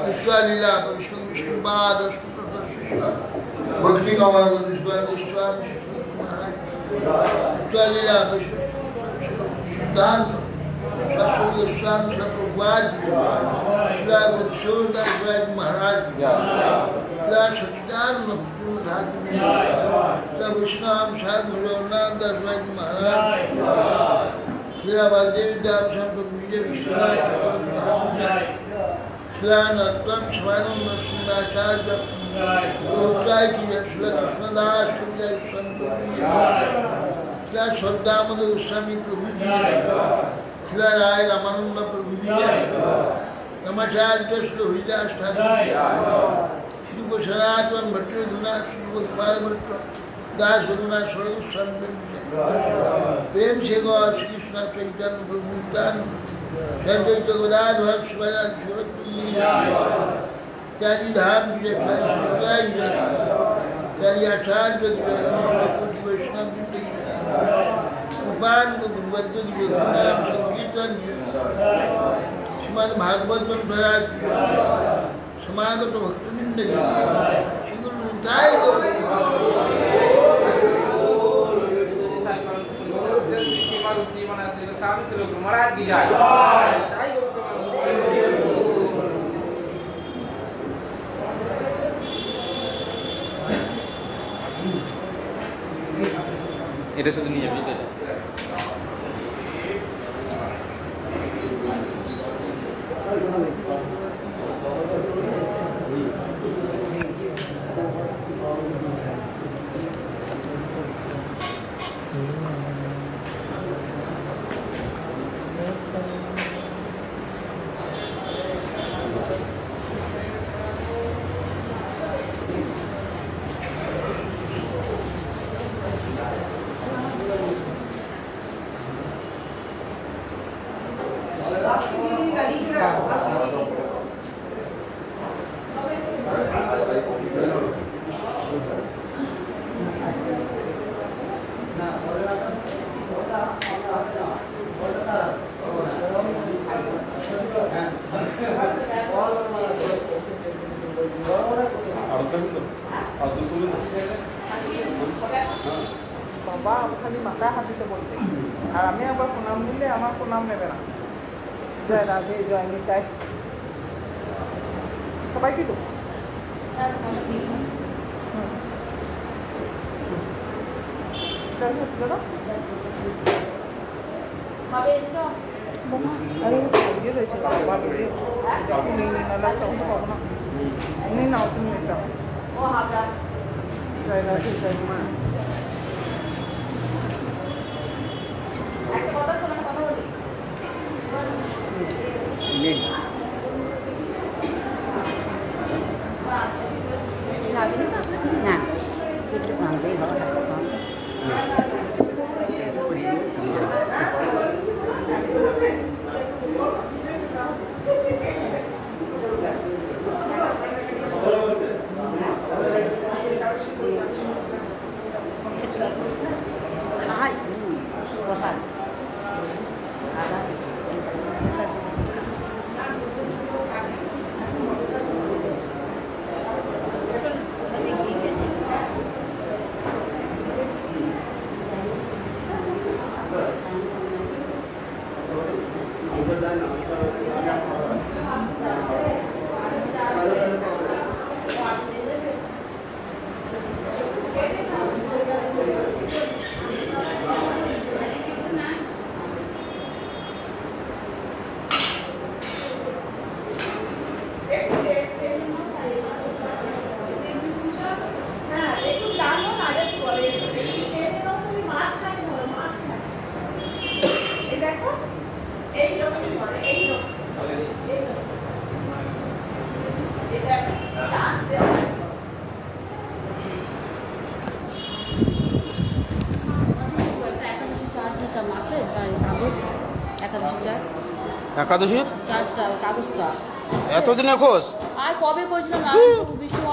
विश्वा लीला विष्णु विष्णुपाद भक्ति कमल विश्वा महाराज विश्वा लीला विष्णु सिद्धांत स्वामी प्रभुपाद सूरदास महाराज सचिदानंद विष्णाम साधु जगन्नाथ दास महाराज शिला बलदेव दाम संत विजय विश्वनाथ शिला नत्वम स्वानम नरसिंहाचार्य गोत्राय की शिला कृष्णदास शिला संत शिला श्रद्धामद गोस्वामी प्रभु शिला राय रामानंद प्रभु नमाचार्य श्री हरिदास ठाकुर श्री सनातन भट्ट रघुनाथ श्री गोपाल भट्ट दास रघुनाथ स्वर्ग स्वामी प्रेम से गौर श्री कृष्ण चैतन्य प्रभु नित्यानंद गदाधर शिवराज चारी धाम चारी आचार्य वैष्णव उपान संकीर्तन श्रीमद भागवत महाराज समागत भक्तवृंद श्री गुरु निताय महाराज की जाए এটা শুধু নিয়ে যাবি বাবা খালি মাথা হাতিতে বলবে আর আমি আবার প্রণাম দিলে আমার প্রণাম নেবে না জয় রাধে জয় নিতাই সবাই কি তো রয়েছে বাবা বেড়ে যখন নিয়ে নিলাম তখন তো পাবো না নিয়ে নাও তুমি এটা জয় রাধে জয় মা না একটু ভালোই ভালো থাকতে খাই প্রসাদ একাদশীর চারটা কাগজটা এতদিনে খোঁজ আর কবে করেছিলাম বিষ্ণু